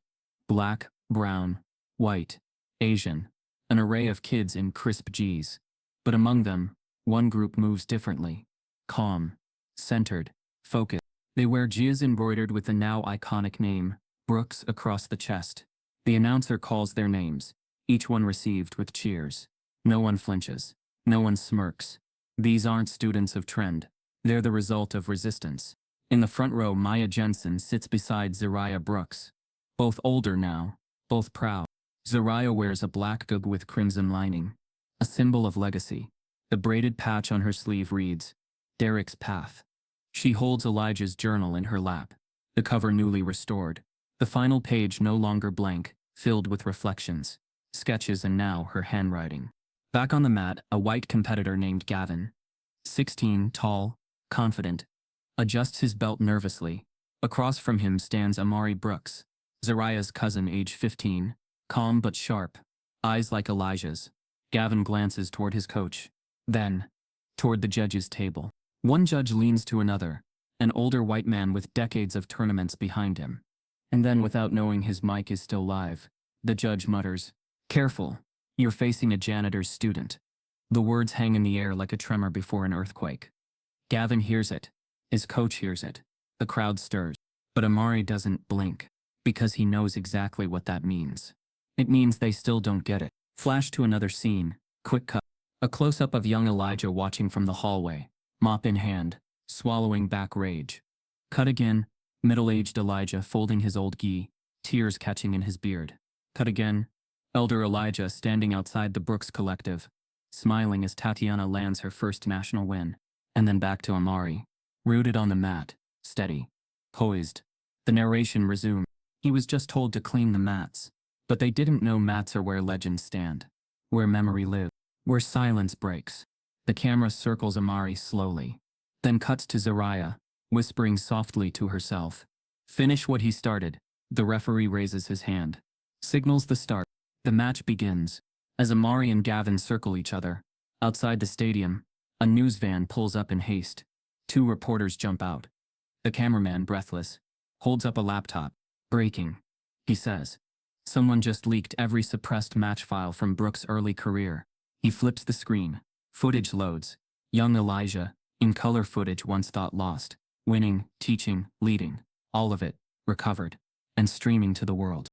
Black, brown, white, Asian. An array of kids in crisp Gs. But among them, one group moves differently. Calm, centered, focused. They wear Gs embroidered with the now iconic name, Brooks, across the chest. The announcer calls their names, each one received with cheers. No one flinches. No one smirks. These aren't students of trend. They're the result of resistance. In the front row, Maya Jensen sits beside Zariah Brooks. Both older now, both proud. Zariah wears a black gug with crimson lining, a symbol of legacy. The braided patch on her sleeve reads, Derek's Path. She holds Elijah's journal in her lap, the cover newly restored, the final page no longer blank, filled with reflections, sketches, and now her handwriting. Back on the mat, a white competitor named Gavin, 16, tall, confident, adjusts his belt nervously. Across from him stands Amari Brooks, Zariah's cousin, age 15, calm but sharp, eyes like Elijah's. Gavin glances toward his coach, then toward the judges' table. One judge leans to another, an older white man with decades of tournaments behind him. And then, without knowing his mic is still live, the judge mutters, Careful, you're facing a janitor's student. The words hang in the air like a tremor before an earthquake. Gavin hears it. His coach hears it. The crowd stirs. But Amari doesn't blink, because he knows exactly what that means. It means they still don't get it. Flash to another scene, quick cut. A close-up of young Elijah watching from the hallway, mop in hand, swallowing back rage. Cut again, middle-aged Elijah folding his old gi, tears catching in his beard. Cut again, elder Elijah standing outside the Brooks Collective, smiling as Tatiana lands her first national win. And then back to Amari, rooted on the mat, steady, poised. The narration resumed. He was just told to clean the mats. But they didn't know mats are where legends stand, where memory lives, where silence breaks. The camera circles Amari slowly, then cuts to Zariah, whispering softly to herself. Finish what he started. The referee raises his hand, signals the start. The match begins. As Amari and Gavin circle each other, outside the stadium, a news van pulls up in haste. Two reporters jump out. The cameraman, breathless, holds up a laptop. Breaking, he says. Someone just leaked every suppressed match file from Brooks' early career. He flips the screen. Footage loads. Young Elijah, in color footage once thought lost. Winning, teaching, leading. All of it, recovered, and streaming to the world.